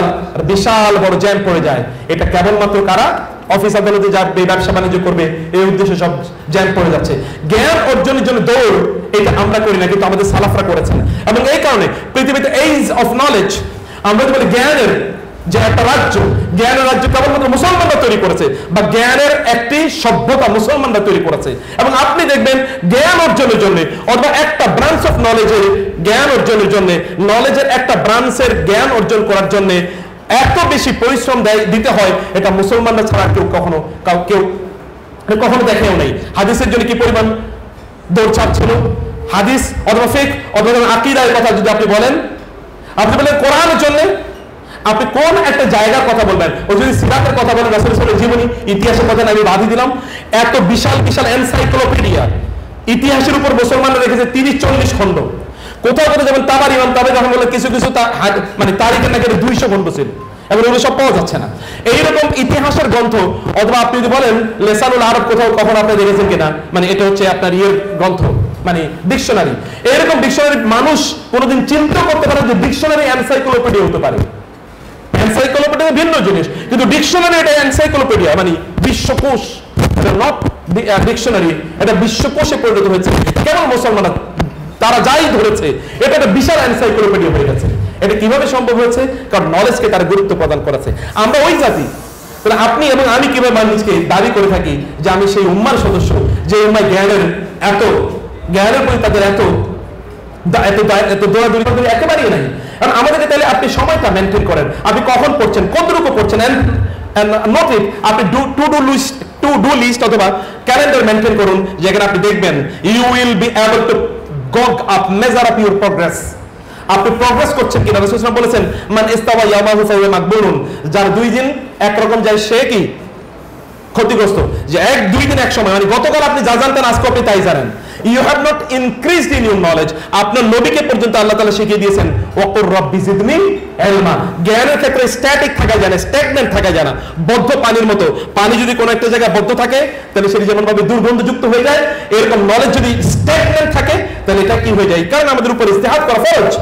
বিশাল বড় জ্যাম পড়ে যায়। এটা কেবলমাত্র কারা? অফিস আদালতে যাবে, ব্যবসা বাণিজ্য করবে, এই উদ্দেশ্যে সব জ্যাম পড়ে যাচ্ছে। জ্ঞান অর্জনের জন্য দৌড়, এটা আমরা করি না, কিন্তু আমাদের সালাফরা করেছেন। এবং এই কারণে পৃথিবীতে এইজ অফ নলেজ, আমরা যদি বলি জ্ঞানের যে একটা রাজ্য, জ্ঞানের রাজ্য কেবলমাত্র মুসলমানরা তৈরি করেছে, বা জ্ঞানের একটি সভ্যতা মুসলমানরা তৈরি করেছে। এবং আপনি দেখবেন জ্ঞান অর্জনের জন্য অথবা একটা ব্রাঞ্চ অফ নলেজের জ্ঞান অর্জনের জন্য, নলেজের একটা ব্রাঞ্চের জ্ঞান অর্জন করার জন্য এত বেশি পরিশ্রম দিতে হয়, এটা মুসলমানরা ছাড়া কেউ কখনো দেখেও নাই। হাদিসের জন্য কি পরিমাণ দৌড়ঝাঁপ ছিল, হাদিস অথবা ফিকহ অথবা আকীদার কথা যদি আপনি বলেন কোরআনের জন্য আপনি কোন একটা জায়গার কথা বলবেন, ও যদি সিরাতের কথা বলেন, রাসূল সাল্লাল্লাহু আলাইহি জীবনী, ইতিহাসের কথা আমি বাদ দিলাম, এত বিশাল বিশাল এনসাইক্লোপিডিয়া ইতিহাসের উপর মুসলমানরা রেখেছে 30-40 খণ্ড। কোথাও কোথাও যেমন তাবারি, ইমাম তাবারি যখন বলে কিছু কিছু মানে তারিখের নাকি 200 খণ্ড ছিল, এবং ওগুলো সব পাওয়া যাচ্ছে না। এইরকম ইতিহাসের গ্রন্থ, অথবা আপনি যদি বলেন লেসানুল আরব কোথাও কখন আপনি দেখেছেন কিনা, মানে এটা হচ্ছে আপনার গ্রন্থ, মানে ডিকশনারি। এরকম ডিকশনারি মানুষ কোনোদিন চিন্তা করতে পারে যে ডিকশনারি এনসাইক্লোপিডিয়া হতে পারে। এনসাইক্লোপিডিয়া ভিন্ন জিনিস, কিন্তু ডিকশনারি এটা এনসাইক্লোপিডিয়া, মানে বিশ্বকোষ। এটা নট ডিকশনারি, এটা বিশ্বকোষে পরিণত হয়েছে। কেবল মুসলমানরা তারা যাই ধরেছে এটা একটা বিশাল এনসাইক্লোপিডিয়া হয়ে গেছে। এটা কিভাবে সম্ভব হয়েছে? কারণ নলেজকে তারা গুরুত্ব প্রদান করেছে। আমরা ওই জাতি, তাহলে আপনি এবং আমি কিভাবে মানুষকে দাবি করে থাকি যে আমি সেই উম্মার সদস্য, যে উম্মায় জ্ঞানের প্রতি তাদের এত দৌড়াদৌড়ি একেবারেই নাই। কারণ আমাদেরকে তাহলে আপনি সময়টা মেনটেন করেন, আপনি কখন পড়ছেন, কতটুকু পড়ছেন, নোট ইট। আপনি টু ডু লিস্ট অথবা ক্যালেন্ডার মেনটেন করুন, যেখানে আপনি দেখবেন you will be able to gauge up measure up your progress. আপনি প্রোগ্রেস করছেন কিনা। রাসূল সাল্লাল্লাহু আলাইহি ওয়াসাল্লাম বলেছেন মান ইস্তাওয়া ইয়ামাহু ফাহুয়া মাকবুলুন, যার 2 দিন একরকম যায় সে কি ক্ষতিগ্রস্ত। যে 1-2 দিন এক সময়, মানে গতকাল আপনি যা জানতেন আজকে আপনি তাই জানেন। You have not increased in your knowledge. আপনার নবীকে পর্যন্ত আল্লাহ তাআলা শিখিয়ে দিয়েছেন ওয়াকুর রব্বি জিদনি ইলমা। জ্ঞানের ক্ষেত্রে স্ট্যাটিক থাকা যায় না, স্ট্যাগন্যান্ট থাকা যায় না, বদ্ধ পানির মতো। পানি যদি কোনো একটা জায়গায় বদ্ধ থাকে তাহলে সেটি যেমন ভাবে দুর্গন্ধযুক্ত হয়ে যায়, এরকম নলেজ যদি স্ট্যাগন্যান্ট থাকে তাহলে এটা কি হয়ে যায়? কারণ আমাদের উপর ইজতিহাদ করা ফরজ।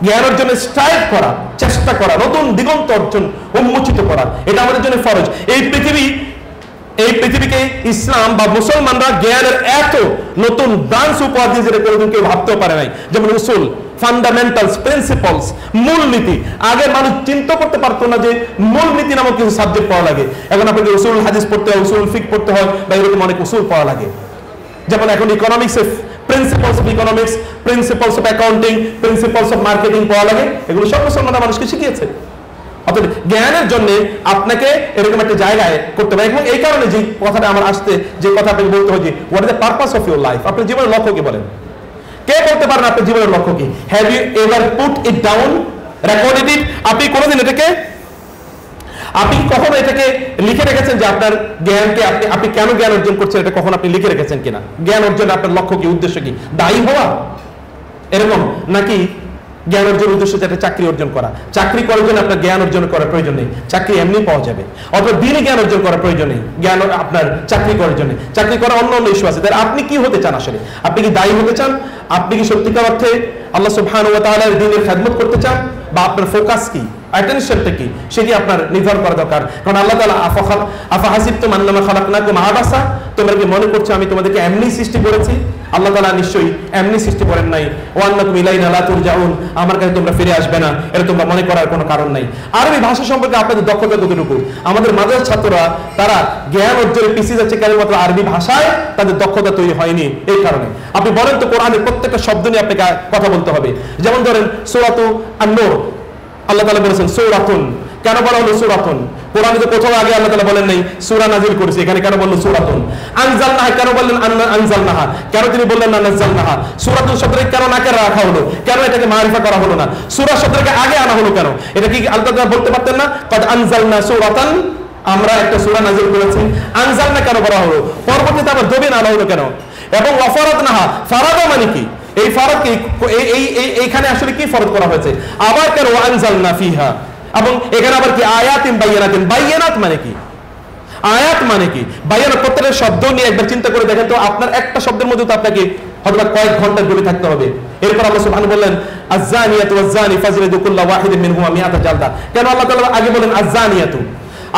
জ্ঞান অর্জনের স্ট্রাইভ করা, চেষ্টা করা, নতুন দিগন্ত অর্জন উন্মোচিত করা, এটা আমাদের জন্য ফরজ। এই পৃথিবীকে ইসলাম বা মুসলমানরা জ্ঞানের এত নতুন ব্রাঞ্চ উপহার দিয়ে যেটা কোনোদিন কেউ ভাবতেও পারে নাই। যেমন উসুল, ফান্ডামেন্টালস, প্রিন্সিপালস, মূলনীতি। আগে মানুষ চিন্তা করতে পারতো না যে মূলনীতি নামক কিছু সাবজেক্ট পড়া লাগে। এখন আপনাকে উসুল হাদিস পড়তে হয়, উসুল ফিকহ পড়তে হয়, বা এরকম অনেক উসুল পড়া লাগে। যেমন এখন ইকোনমিক্সে principles of economics, principles of accounting, principles of marketing পড়া লাগে। এগুলো সব মুসলমানরা মানুষকে শিখিয়েছে। অর্থাৎ জ্ঞানের জন্য আপনাকে এরকম একটা জায়গায় করতে হবে। এবং এই কারণে যে কথাটা আমার আসতে, যে কথা আপনাকে বলতে হয় যে what is the purpose of your life, আপনার জীবনের লক্ষ্য কি বলেন? কে বলতে পারেন আপনার জীবনের লক্ষ্য কি? Have you ever put it down, recorded it? আপনি কোনোদিন আপনি কখনো এটাকে লিখে রেখেছেন যে আপনার জ্ঞানকে আপনি কেন জ্ঞান অর্জন করছেন, এটা কখন আপনি লিখে রেখেছেন কিনা? জ্ঞান অর্জনের আপনার লক্ষ্য কি, উদ্দেশ্য কি? দায়ী হওয়া এরকম, নাকি জ্ঞান অর্জনের উদ্দেশ্য একটা চাকরি অর্জন করা? চাকরি করার জন্য আপনার জ্ঞান অর্জন করার প্রয়োজন নেই, চাকরি এমনি পাওয়া যাবে। অথবা দিনই জ্ঞান অর্জন করার প্রয়োজন নেই, জ্ঞান আপনার চাকরি করার জন্য। চাকরি করার অন্য অন্য ইস্যু আছে। তাহলে আপনি কি হতে চান আসলে? আপনি কি দায়ী হতে চান? আপনি কি সত্যিকার অর্থে আল্লাহ সুবহানাহু ওয়া তাআলার দ্বীনের খেদমত করতে চান? বা আপনার ফোকাস কি, অ্যাটেনশনটা কি, সেটি আপনার নির্ধারণ করা দরকার। কারণ আল্লাহ তাআলা আফা হাসিবতুম আন্নামা খালাকনাকুম আবাসা, তোমরা কি মনে করছো আমি তোমাদেরকে এমনি সৃষ্টি করেছি? আল্লাহ তাআলা নিশ্চয়ই এমনি সৃষ্টি করেন নাই। ওয়া আন্নাকুম ইলাইনা লা তুরজাউন, আমার কাছে তোমরা ফিরে আসবে না, এটা তোমরা মনে করার কোনো কারণ নাই। আরবি ভাষা সম্পর্কে আপনাদের দক্ষতা কতটুকু? আমাদের মাদ্রাসার ছাত্ররা তারা জ্ঞান অর্জনে পিছিয়ে যাচ্ছে কেবলমাত্র আরবি ভাষায় তাদের দক্ষতা তৈরি হয়নি এই কারণে। আপনি বলেন তো কোরআনের প্রত্যেকটা শব্দ নিয়ে আপনাকে কথা বলতে হবে। যেমন ধরেন সূরাতু আন-নূর, আল্লাহ তাআলা বলেছেন সূরাতুন। কেন বলা হলো সূরাতুন? কোরআনে তো কোথাও আগে আল্লাহ তাআলা বলেন নাই সূরা নাযিল করেছে, এখানে কেন বললেন সূরাতুন? আনজালনাহা কেন বললেন আনজালনাহা? কেন তিনি বললেন না নাযালনাহা? সূরাতুন শব্দটাকে কেন নাকেরা রাখা হলো? কেন এটাকে মারিফা করা হলো না? সূরা শব্দটাকে আগে আনা হলো কেন? এটা কি আল্লাহ তাআলা বলতে পারতেন না কদ আনজালনা সূরাতান, আমরা একটা সূরা নাযিল করেছি? আনজালনা কেন বলা হলো? পরবর্তীতে আবার দবিন আনা হলো কেন? এবং ওয়াফারাদনাহা, ফারাদা মানে কি? এই ফরজ কি, এইখানে আসলে কি ফরজ করা হয়েছে? আবার কেন আনজালনা ফিহা, এবং এখানে আবার কি আয়াতিন বাইয়িনাতিন? বাইয়িনাত মানে কি? আয়াত মানে কি? বাইয়িনাত প্রত্যেকটা শব্দ নিয়ে একবার চিন্তা করে দেখেন তো, আপনার একটা শব্দের মধ্যে তো আপনাকে হয়তো কয়েক ঘন্টা ডুবে থাকতে হবে। এরপর আল্লাহ সুবহানাহু বললেন আয-যানিয়াতু ওয়াজ-যানি ফাজলিদু কুল্লা ওয়াহিদিন মিনহুমা মিআতা জালদা। কেন আল্লাহ তাআলা আগে বলেন আয-যানিয়াতু?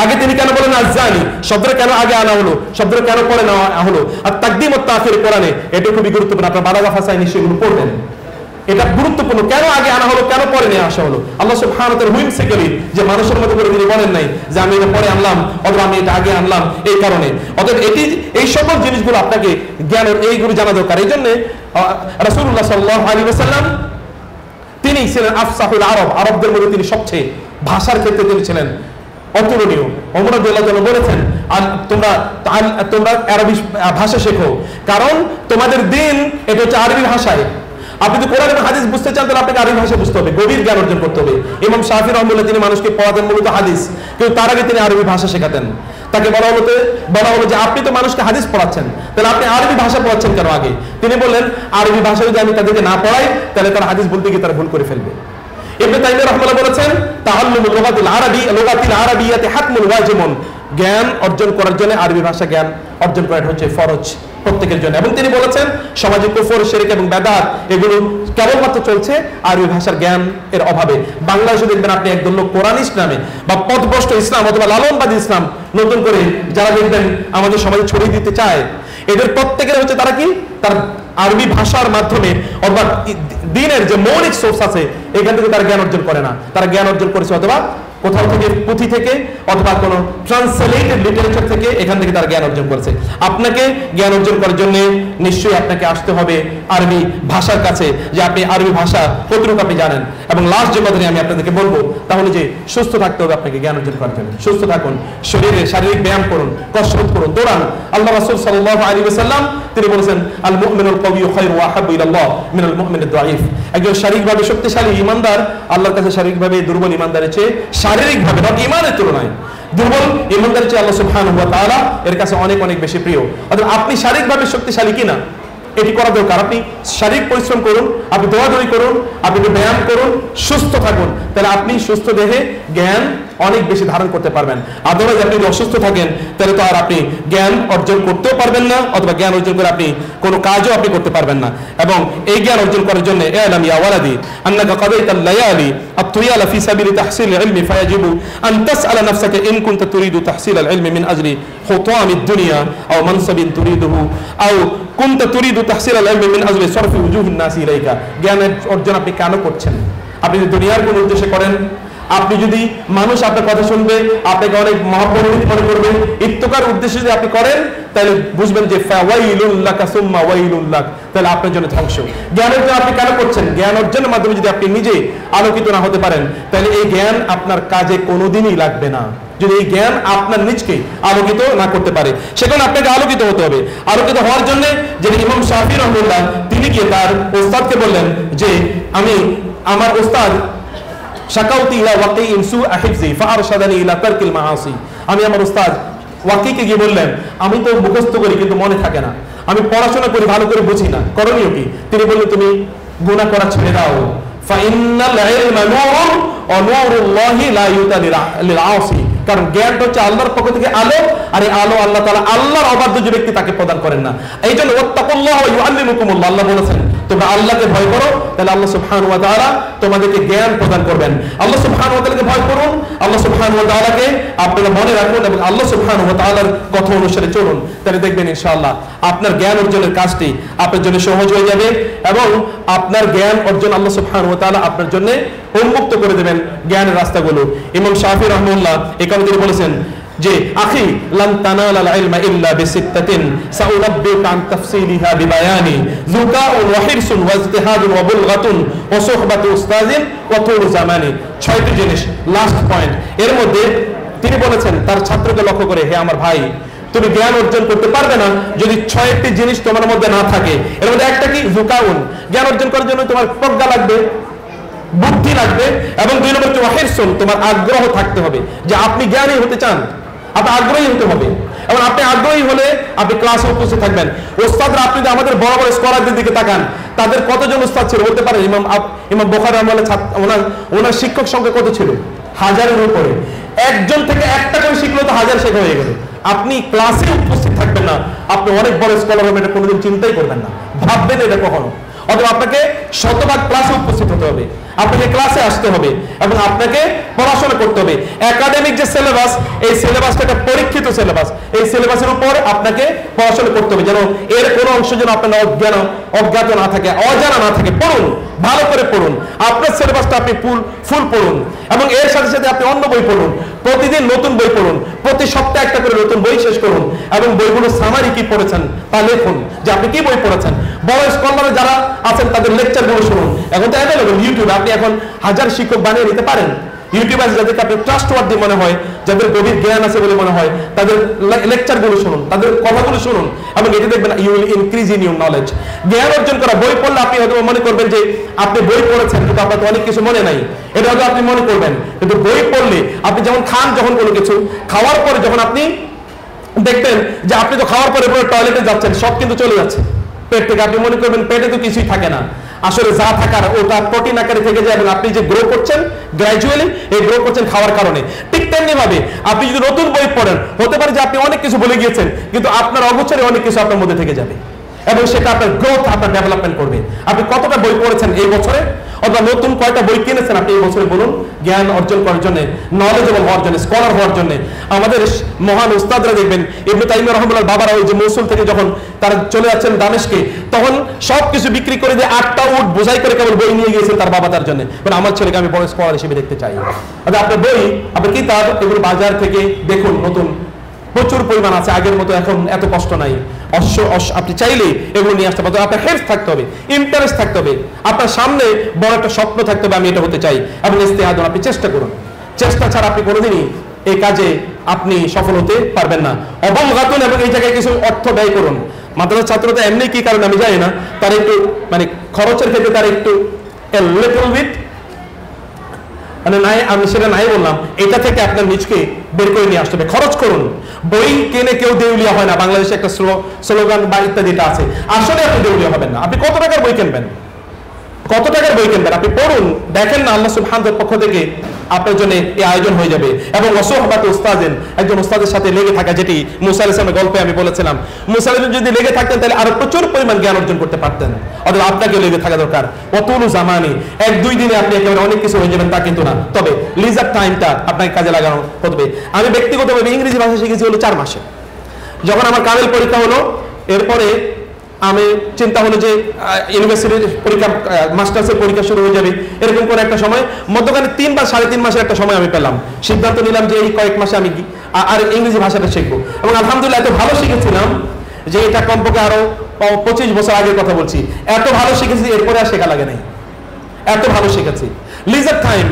আগে তিনি কেন বলেন আয-যানি? শব্দটা কেন আগে আনা হলো? শব্দটা কেন পরে নেওয়া হলো? আর তাকদীম ও তাখির কোরআনে এটা খুবই গুরুত্বপূর্ণ। আপনারা বালাগা ভাষায় নিশ্চয়ই এগুলো পড়বেন। এটা গুরুত্বপূর্ণ। কেন আগে আনা হলো, কেন পরে নিয়ে আসা হলো? আল্লাহ সুবহানাহু ওয়া তাআলা হুইমসিক্যালি, যে মানুষের মতো করে তিনি বলেন নাই যে আমি এটা পরে আনলাম অথবা আমি এটা আগে আনলাম এই কারণে। অতএব এই সকল জিনিসগুলো আপনাকে জ্ঞানের এইগুলো জানা দরকার। এই জন্য রাসূলুল্লাহ সাল্লাল্লাহু আলাইহি ওয়াসাল্লাম তিনি ছিলেন আফসাহুল আরব, আরবদের মধ্যে তিনি সবচেয়ে ভাষার ক্ষেত্রে তিনি ছিলেন অতুলনীয়। ওমর রাদিয়াল্লাহু তাআলা বলেছেন, তোমরা আরবি ভাষা শেখো, কারণ তোমাদের দিন এটা হচ্ছে আরবি ভাষায়। আপনি যদি কোরআন এবং হাদিস বুঝতে চান তাহলে আপনাকে আরবি ভাষা বুঝতে হবে, গভীর জ্ঞান অর্জন করতে হবে। ইমাম শাফিঈ রাহমাতুল্লাহ তিনি মানুষকে পড়াতেন মূলত হাদিস, কিন্তু তার আগে তিনি আরবি ভাষা শেখাতেন। তাকে বলা হলো যে আপনি তো মানুষকে হাদিস পড়াচ্ছেন, তাহলে আপনি আরবি ভাষা পড়াচ্ছেন কেন আগে? তিনি বললেন, আরবি ভাষা যদি আমি তাদেরকে না পড়াই তাহলে তারা হাদিস বলতে গিয়ে তারা ভুল করে ফেলবে। ইবনে তাইমিয়া রাহমাতুল্লাহ বলেছেন, তাআল্লুমুল লুগাতিল আরাবিয়্যাতি হাতমুন ওয়াজিবুন, জ্ঞান অর্জন করার জন্য আরবি ভাষা জ্ঞান অর্জন করা হচ্ছে ফরজ প্রত্যেকের জন্য। এবং তিনি বলেছেন সমাজে কুফর, শিরক এবং বেদাত এগুলো কেবলমাত্র চলছে আরবি ভাষার জ্ঞান এর অভাবে। বাংলাদেশে দেখবেন আপনি একদল লোক কোরআনিস্ট নামে বা পথভ্রষ্ট ইসলাম অথবা লালনবাদী ইসলাম নতুন করে যারা দেখবেন আমাদের সমাজে ছড়িয়ে দিতে চায়, এদের প্রত্যেকের হচ্ছে তারা কি তার আরবি ভাষার মাধ্যমে অথবা দ্বীনের যে মৌলিক সোর্স আছে এখান থেকে তারা জ্ঞান অর্জন করে না। তারা জ্ঞান অর্জন করেছে অথবা কোথাও থেকে, পুঁথি থেকে অথবা কোনো ট্রান্সলেটেড লিটারেচার থেকে, এখান থেকে তারা জ্ঞান অর্জন করেছে। আপনাকে জ্ঞান অর্জন করার জন্য নিশ্চয়ই আপনাকে আসতে হবে আরবি ভাষার কাছে, যে আপনি আরবি ভাষা কতটুকু আপনি জানেন। এবং লাস্ট যে কথাটি আমি আপনাদেরকে বলবো তাহলে যে সুস্থ থাকতে হবে আপনাকে জ্ঞান অর্জন করার জন্য। সুস্থ থাকুন, শারীরিক ব্যায়াম করুন, কসরত করুন, দৌড়ান। আল্লাহ রাসূল সাল্লাল্লাহু আলাইহি ওয়াসাল্লাম তিনি বলেছেন, আল মুমিনুল কাওয়িয়্যু খায়রুন ওয়া আহাব্বু ইলাল্লাহ মিনাল মুমিনিদ দাঈফ। একজন শারীরিকভাবে শক্তিশালী ঈমানদার আল্লাহর কাছে শারীরিকভাবে দুর্বল ঈমানদারের চেয়ে, শারীরিকভাবে নট ঈমানের তুলনায়, দুর্বল ঈমানদারের চেয়ে আল্লাহ সুবহানাহু ওয়া তাআলা এর কাছে অনেক অনেক বেশি প্রিয়। অর্থাৎ আপনি শারীরিকভাবে শক্তিশালী কিনা এটি করা দরকার। আপনি শারীরিক পরিশ্রম করুন, আপনি দৌড়াদৌড়ি করুন, আপনি ব্যায়াম করুন, সুস্থ থাকুন, তাহলে আপনি সুস্থ দেহে জ্ঞান অনেক বেশি ধারণ করতে পারবেন। আদারওয়াইজ আপনি যদি অসুস্থ থাকেন তাহলে তো আর আপনি জ্ঞান অর্জন করতেও পারবেন না, অথবা জ্ঞান অর্জন করে আপনি কোনো কাজও আপনি করতে পারবেন না। এবং এই জ্ঞান অর্জন করার জন্য ইআলাম ইয়া ওয়ালাদি আন্নাকা কাদাইতাল লায়ালি আত-তুয়ালা ফি সাবিলি তাহসিল ইলমি ফায়াজিবু আন তাসআলা নাফসাকা ইন কুনতা তুরিদু তাহসিল আল-ইলমি মিন আজলি খুতামিদ দুনিয়া আও মানসাবিন তুরিদুহু আও কুনতা তুরিদু তাহসিল আল-ইলমি মিন আজলি সরফি উজুহিন নাসি ইলাইকা। জ্ঞানের অর্জন আপনি কেন করছেন? আপনি দুনিয়ার কোন উদ্দেশ্যে করেন, আপনি যদি মানুষ আপনার কথা শুনবে, আপনাকে অনেক মহাপণ্ডিত মনে করবে, ইত্তকার উদ্দেশ্যে যদি আপনি করেন তাহলে বুঝবেন যে ফাওয়াইলুল লাকা সুম্মা ওয়াইলুল লাক, তাহলে আপনার জন্য ধ্বংস। জ্ঞান অর্জন আপনি কেন করছেন? জ্ঞান অর্জনের মাধ্যমে যদি আপনি নিজে আলোকিত না হতে পারেন তাহলে এই জ্ঞান আপনার কাজে কোনোদিনই লাগবে না। যদি এই জ্ঞান আপনার নিজকে আলোকিত না করতে পারে, সেখানে আপনাকে আলোকিত হতে হবে। আলোকিত হওয়ার জন্য যে ইমাম শাফিঈ রাহমাতুল্লাহ তিনি গিয়ে তার ওস্তাদকে বললেন যে আমি আমার ওস্তাদ শাকাউতি ইলা ওয়াকিইন সুআ হিফজি ফাআরশাদানি ইলা তারকিল মাআসি, আমি আমার ওস্তাদ ওয়াকিকে গিয়ে বললেন আমি তো মুখস্থ করি কিন্তু মনে থাকে না, আমি পড়াশোনা করি ভালো করে বুঝি না, করণীয় কি? তিনি বললেন তুমি গুনাহ করা ছেড়ে দাও। ফাইন্নাল ইলমা নূরুন ওয়া নূরুল্লাহি লা ইউতা লিল আসি, কারণ জ্ঞানটা হচ্ছে আল্লাহর পক্ষ থেকে আলো, আর এই আলো আল্লাহ তাআলা আল্লাহর অবাধ্য যে ব্যক্তি তাকে প্রদান করেন না। এই জন্য ওয়াত্তাকুল্লাহ ওয়া ইউআল্লিমুকুমুল্লাহ, আল্লাহ বলেছেন তোমরা আল্লাহকে ভয় করো, তাহলে আল্লাহ সুবহানাহু ওয়া তাআলা তোমাদেরকে জ্ঞান প্রদান করবেন। আল্লাহ সুবহানাহু ওয়া তাআলাকে ভয় করুন, আল্লাহ সুবহানাহু ওয়া তাআলাকে আপনারা মনে রাখুন এবং আল্লাহ সুবহানাহু ওয়া তাআলার কথা অনুসারে চলুন, তাহলে দেখবেন ইনশাআল্লাহ আপনার জ্ঞান অর্জনের কাজটি আপনার জন্য সহজ হয়ে যাবে এবং আপনার জ্ঞান অর্জন আল্লাহ সুবহানাহু ওয়া তাআলা আপনার জন্য উন্মুক্ত করে দেবেন জ্ঞানের রাস্তাগুলো। ইমাম শাফিঈ রাহমাতুল্লাহ এই কারণে তিনি বলেছেন যে আখি লান তানালাল ইলমা ইল্লা বিসিত্তাতিন সাউরাব্বিকা আন তাফসিলিহা বিবায়ানি যুকাউন ওয়া হিরসুন ওয়া ইজতিহাদুন ওয়া বুলগাতুন ওয়া সুহবাতু উস্তাযিন ওয়া তুলু জামানি। 6টি জিনিস, লাস্ট পয়েন্ট। এর মধ্যে তিনি বলেছেন তার ছাত্রকে লক্ষ্য করে, হে আমার ভাই তুমি জ্ঞান অর্জন করতে পারবে না যদি 6টি জিনিস তোমার মধ্যে না থাকে। এর মধ্যে একটা কি? যুকাউন, জ্ঞান অর্জন করার জন্য তোমার প্রজ্ঞা লাগবে, বুদ্ধি লাগবে, এবং 2 নম্বর হচ্ছে ওয়াহিরসুন, তোমার আগ্রহ থাকতে হবে যে আপনি জ্ঞানী হতে চান, আপনি আগ্রহী হতে হবে। এবং আপনি আগ্রহী হলে আপনি ক্লাসে উপস্থিত থাকবেন। ওস্তাদরা আপনি আমাদের বড় বড় স্কলারদের দিকে তাকান, তাদের কতজন ওস্তাদ ছিল বলতে পারেন? ইমাম বুখারী রাহমাতুল্লাহ ওনার শিক্ষক সংখ্যা কত ছিল? 1000-এর উপরে। একজন থেকে একটা করে শিখলো তো 1000 শেখা হয়ে গেল। আপনি ক্লাসে উপস্থিত থাকবেন না, আপনি অনেক বড় স্কলার হবেন এটা কোনোদিন চিন্তাই করবেন না, ভাববেন এটা কখনো। অথবা আপনাকে শতভাগ ক্লাসে উপস্থিত হতে হবে, আপনাকে ক্লাসে আসতে হবে এবং আপনাকে পড়াশোনা করতে হবে। একাডেমিক যে সিলেবাস, এই সিলেবাসটা একটা পরীক্ষিত সিলেবাস, এই সিলেবাসের উপর আপনাকে পড়াশোনা করতে হবে যেন এর কোনো অংশ যেন আপনার অজ্ঞাত না থাকে, অজানা না থাকে। পড়ুন, ভালো করে পড়ুন, আপনার সিলেবাসটা আপনি ফুল পড়ুন, এবং এর সাথে সাথে আপনি অন্য বই পড়ুন, প্রতিদিন নতুন বই পড়ুন, প্রতি সপ্তাহে একটা করে নতুন বই শেষ করুন, এবং বইগুলো সামারি কি পড়েছেন তা লিখুন যে আপনি কি বই পড়েছেন। বড় স্কলার যারা আছেন তাদের লেকচারগুলো শুনুন, এখন তো অ্যাভেলেবল ইউটিউবে, আপনি এখন হাজার শিক্ষক বানিয়ে নিতে পারেন। ইউটিউবে যাদেরকে আপনি ট্রাস্টওয়ার্দি মনে হয়, যাদের গভীর জ্ঞান আছে বলে মনে হয়, তাদের লেকচারগুলো শুনুন, তাদের কথাগুলো শুনুন, এবং এটি দেখবেন you will increase in your knowledge. জ্ঞান অর্জন করা, বই পড়লে আপনি হয়তো মনে করবেন যে আপনি বই পড়েছেন, কিন্তু আপনার তো অনেক কিছু মনে নাই, এটা হয়তো আপনি মনে করবেন। কিন্তু বই পড়লে আপনি যেমন খান, যখন কোনো কিছু খাওয়ার পরে যখন আপনি দেখবেন যে আপনি তো খাওয়ার পরে টয়লেটে যাচ্ছেন, সব কিন্তু চলে যাচ্ছে পেট থেকে, আপনি মনে করবেন পেটে তো কিছুই থাকে না, আসলে যা থাকার ওটা প্রোটিন আকারে থেকে যায়, এবং আপনি যে গ্রো করছেন গ্র্যাজুয়ালি, এই গ্রো করছেন খাওয়ার কারণে। ঠিক তেমনি ভাবে আপনি যদি নতুন বই পড়েন, হতে পারে যে আপনি অনেক কিছু ভুলে গিয়েছেন, কিন্তু আপনার অগোচরে অনেক কিছু আপনার মধ্যে থেকে যাবে, এবং সেটা আপনার গ্রোথ, আপনার ডেভেলপমেন্ট করবে। আপনি কতটা বই পড়েছেন এই বছরে, অথবা নতুন কয়টা বই কিনেছেন আপনি এই বছরে, বলুন, জ্ঞান অর্জন করার জন্য, নলেজেবল হওয়ার জন্য, স্কলার হওয়ার জন্য। আমাদের মহান উস্তাদরা দেখবেন, ইবনে তাইমিয়া রাহিমাহুল্লাহ বাবারা ওই যে মৌসুল থেকে যখন তারা চলে যাচ্ছেন দামেস্কে, তখন সবকিছু বিক্রি করে দিয়ে 8টা উট বোঝাই করে কেবল বই নিয়ে গিয়েছেন তার বাবা তার জন্য, কারণ আমার ছেলেকে আমি বড় স্কলার হিসেবে দেখতে চাই। আপনার বই, আপনার কিতাব, এগুলো বাজার থেকে দেখুন, নতুন প্রচুর পরিমাণ আছে, আগের মতো এখন এত কষ্ট নাই। আপনি চাইলে এগুলো নিয়ে আসতে পারেন। আপনার হেল্প থাকতে হবে, ইন্টারেস্ট থাকতে হবে, আপনার সামনে বড় একটা স্বপ্ন থাকতে হবে, আমি এটা হতে চাই, এবং ইস্তেহাদুন, আপনি চেষ্টা করুন। চেষ্টা ছাড়া আপনি কোনোদিনই এই কাজে আপনি সফল হতে পারবেন না। অবমগাতুন, এবং এই জায়গায় কিছু অর্থ ব্যয় করুন। মাদ্রাসার ছাত্রদের এমনি কি কারণে আমি জানি না, তার একটু মানে খরচের ক্ষেত্রে তার একটু লিটল বিট মানে নাই, আমি সেটা নাই বললাম, এটা থেকে আপনার নিজকে বের করে নিয়ে আসতে হবে। খরচ করুন, বই কিনে কেউ দেউলিয়া হয় না, বাংলাদেশে একটা স্লোগান বা ইত্যাদিটা আছে, আসলে আপনি দেউলিয়া হবেন না। আপনি কত টাকার বই কিনবেন, কত টাকার বই কিনবেন, আপনি পড়ুন, দেখেন না আল্লাহ সুবহানাহু ওয়া তাআলার পক্ষ থেকে আপনার জন্য এই আয়োজন হয়ে যাবে। এবং ওয়াসহবাত উস্তাদিন, একজন উস্তাদের সাথে লেগে থাকা, যেটি মুসা আলাইহিস সালামের গল্পে আমি বলেছিলাম, মুসা আলাইহিস সালাম যদি লেগে থাকতেন তাহলে আরো প্রচুর পরিমাণ জ্ঞান অর্জন করতে পারতেন। অতএব আপনাকে লেগে থাকা দরকার। অতুলু জামানি, 1-2 দিনে আপনি একেবারে অনেক কিছু হয়ে যাবেন তা কিন্তু না, তবে লিজার টাইমটা আপনাকে কাজে লাগানো হবে। আমি ব্যক্তিগতভাবে ইংরেজি ভাষা শিখেছি হলো 4 মাসে। যখন আমার কামেল পরীক্ষা হলো, এরপরে আমি চিন্তা হলো যে ইউনিভার্সিটির পরীক্ষা, মাস্টার্সের পরীক্ষা শুরু হয়ে যাবে, এরকম করে একটা সময় মধ্যখানে 3 বা 3.5 মাসের একটা সময় আমি পেলাম। সিদ্ধান্ত নিলাম যে এই কয়েক মাসে আমি আর ইংরেজি ভাষাটা শিখবো, এবং আলহামদুলিল্লাহ এত ভালো শিখেছিলাম যে এটা কমপক্ষে আরো 25 বছর আগের কথা বলছি, এত ভালো শিখেছি, এরপরে আর শেখা লাগে নাই, এত ভালো শিখেছি। লিজার টাইম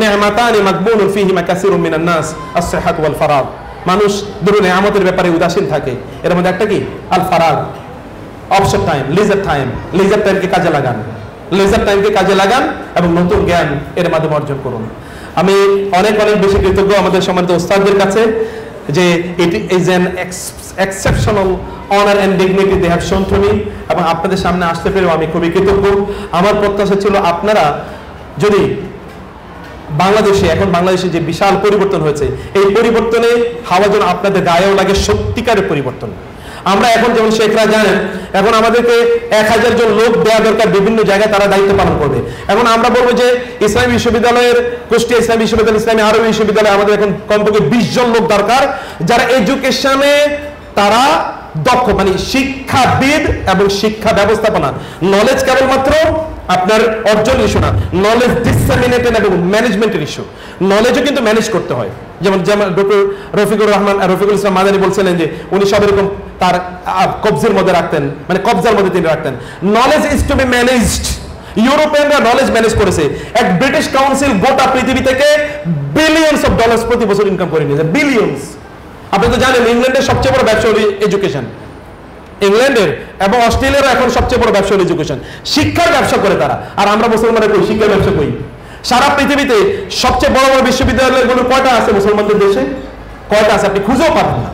নি'মাতানি মাকবুনুন ফীহিমা কাসীরুম মিনান নাস, আস-সিহহাতু ওয়াল ফারাগ। মানুষ দুটো নিয়ামতের ব্যাপারে উদাসীন থাকে, এর মধ্যে একটা কি আল ফারাগ, অবসর টাইম, লিজার টাইম। লিজার টাইমকে কাজে লাগান, লিজার টাইমকে কাজে লাগান, এবং নতুন জ্ঞান এর মাধ্যমে অর্জন করুন। আমি অনেক অনেক বেশি কৃতজ্ঞ আমাদের সম্মানিত উস্তাদদের কাছে যে it is an exceptional honour and dignity they have shown to me, এবং আপনাদের সামনে আসতে পেরেও আমি খুবই কৃতজ্ঞ। আমার প্রত্যাশা ছিল আপনারা যদি বাংলাদেশে, এখন বাংলাদেশে যে বিশাল পরিবর্তন হয়েছে, এই পরিবর্তনে হাওয়া যেন আপনাদের গায়েও লাগে, সত্যিকারের পরিবর্তন। আমরা এখন যেমন শেখরা জানেন, এখন আমাদেরকে 1000 জন লোক দেওয়া দরকার, বিভিন্ন জায়গায় তারা দায়িত্ব পালন করবে। এখন আমরা বলবো যে ইসলামী বিশ্ববিদ্যালয়ের, কুষ্টিয়া ইসলামী বিশ্ববিদ্যালয়, ইসলামী আরবি বিশ্ববিদ্যালয়ে আমাদের এখন কমপক্ষে 20 জন লোক দরকার, যারা এডুকেশনে তারা দক্ষ, মানে শিক্ষাবিদ এবং শিক্ষা ব্যবস্থাপনা। নলেজ কেবলমাত্র আপনার অর্জন ইস্যু না, নলেজ ডিসেমিনেটেড এবং ম্যানেজমেন্টের ইস্যু। নলেজও কিন্তু ম্যানেজ করতে হয়। যেমন ডক্টর রফিকুল ইসলাম মাদানী বলছিলেন যে উনি সব এরকম তার কবজের মধ্যে রাখতেন, মানে কবজার মধ্যে তিনি রাখতেন। Knowledge is to be managed. ইউরোপিয়ানরা নলেজ ম্যানেজ করেছে। এক ব্রিটিশ কাউন্সিল গোটা পৃথিবী থেকে বিলিয়নস অফ ডলার্স প্রতি বছর ইনকাম করে নিয়েছে, বিলিয়নস। আপনি তো জানেন ইংল্যান্ডের সবচেয়ে বড় ব্যবসা হলো এডুকেশন, ইংল্যান্ডের এবং অস্ট্রেলিয়ার এখন সবচেয়ে বড় ব্যবসা হলো এডুকেশন। শিক্ষার ব্যবসা করে তারা, আর আমরা মুসলমানরা কই শিক্ষার ব্যবসা করি। সারা পৃথিবীতে সবচেয়ে বড় বড় বিশ্ববিদ্যালয়গুলো কয়টা আছে মুসলমানদের দেশে? কয়টা আছে? আপনি খুঁজেও পাবেন না।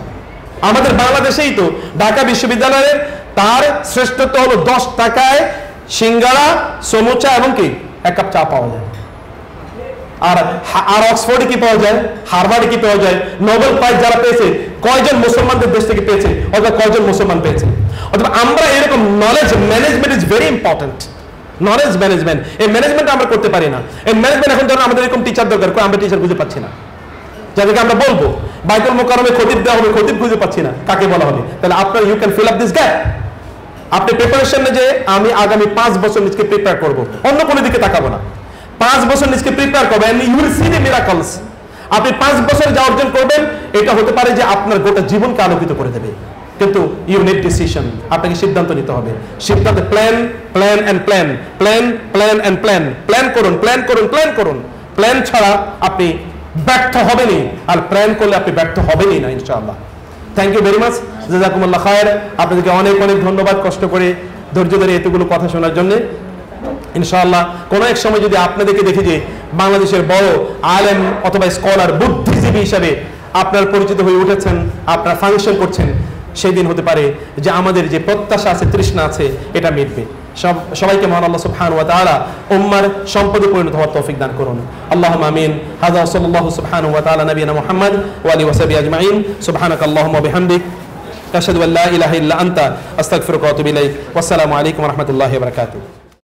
আমাদের বাংলাদেশেই তো ঢাকা বিশ্ববিদ্যালয়ের তার শ্রেষ্ঠত্ব হলো 10 টাকায় সিঙ্গারা, সমুচা এবং কি 1 কাপ চা পাওয়া যায়। আর অক্সফোর্ডে কি পাওয়া যায়, হার্ভার্ডে কি পাওয়া যায়? নোবেল প্রাইজ যারা পেয়েছে কয়জন মুসলমানদের দেশ থেকে পেয়েছে, অথবা কয়জন মুসলমান পেয়েছে? অথবা আমরা এরকম knowledge management is very important. Knowledge management, এই ম্যানেজমেন্ট আমরা করতে পারি না। এই ম্যানেজমেন্ট এখন ধরুন আমাদের এরকম টিচার দরকার, আমরা টিচার খুঁজে পাচ্ছি না। যাদেরকে আমরা বলবো বাইতুল মোকাররমে খতিব দেওয়া হবে, খতিব খুঁজে পাচ্ছি না, কাকে বলা হবে? তাহলে আপনার you can fill up this gap. আপনি প্রিপারেশন যে আমি আগামী 5 বছর নিজকে প্রিপেয়ার করব, অন্য কোনো দিকে তাকাবো না, 5 বছর নিজকে প্রিপেয়ার করবেন, you will see the miracles. আপনি 5 বছর যা অর্জন করবেন এটা হতে পারে যে আপনার গোটা জীবনকে আলোকিত করে দেবে। কিন্তু ইউ নিড ডিসিশন, আপনাকে সিদ্ধান্ত নিতে হবে। সিদ্ধান্ত plan plan and plan, plan plan and plan, plan করুন প্ল্যান করুন প্ল্যান করুন। প্ল্যান ছাড়া আপনি ব্যর্থ হবেনই, আর প্ল্যান করলে আপনি ব্যর্থ হবেনই না ইনশাআল্লাহ। থ্যাংক ইউ ভেরি মাচ, জাযাকুমুল্লাহ খায়ের। আপনাদেরকে অনেক অনেক ধন্যবাদ কষ্ট করে ধৈর্য ধরে এতগুলো কথা শোনার জন্য। ইনশাআল্লাহ কোনো এক সময় যদি আপনাদেরকে দেখি যে বাংলাদেশের বড় আলেম অথবা স্কলার বুদ্ধিজীবী হিসাবে আপনার পরিচিত হয়ে উঠেছেন, আপনারা ফাংশন করছেন, সেই দিন হতে পারে যে আমাদের যে প্রত্যাশা আছে, তৃষ্ণা আছে, এটা মিটবে। সবাইকে মহান আল্লাহ সুবহানাহু ওয়া তাআলা উম্মার সম্পদে পরিণত হওয়ার তৌফিক দান করুন। আল্লাহুম্মা আমিন। হাযা সাল্লাল্লাহু সুবহানাহু ওয়া তাআলা নবিয়ানা মুহাম্মদ ওয়া আলিহি ওয়া সাহবিহি আজমাইন। সুবহানাকাল্লাহুম্মা ওয়া বিহামদিক আশহাদু আল্লা ইলাহা ইল্লা আনতা আস্তাগফিরুকা ওয়া আতুবু ইলাইক। ওয়াসসালামু আলাইকুম ওয়া রাহমাতুল্লাহি ওয়া বারাকাতুহু।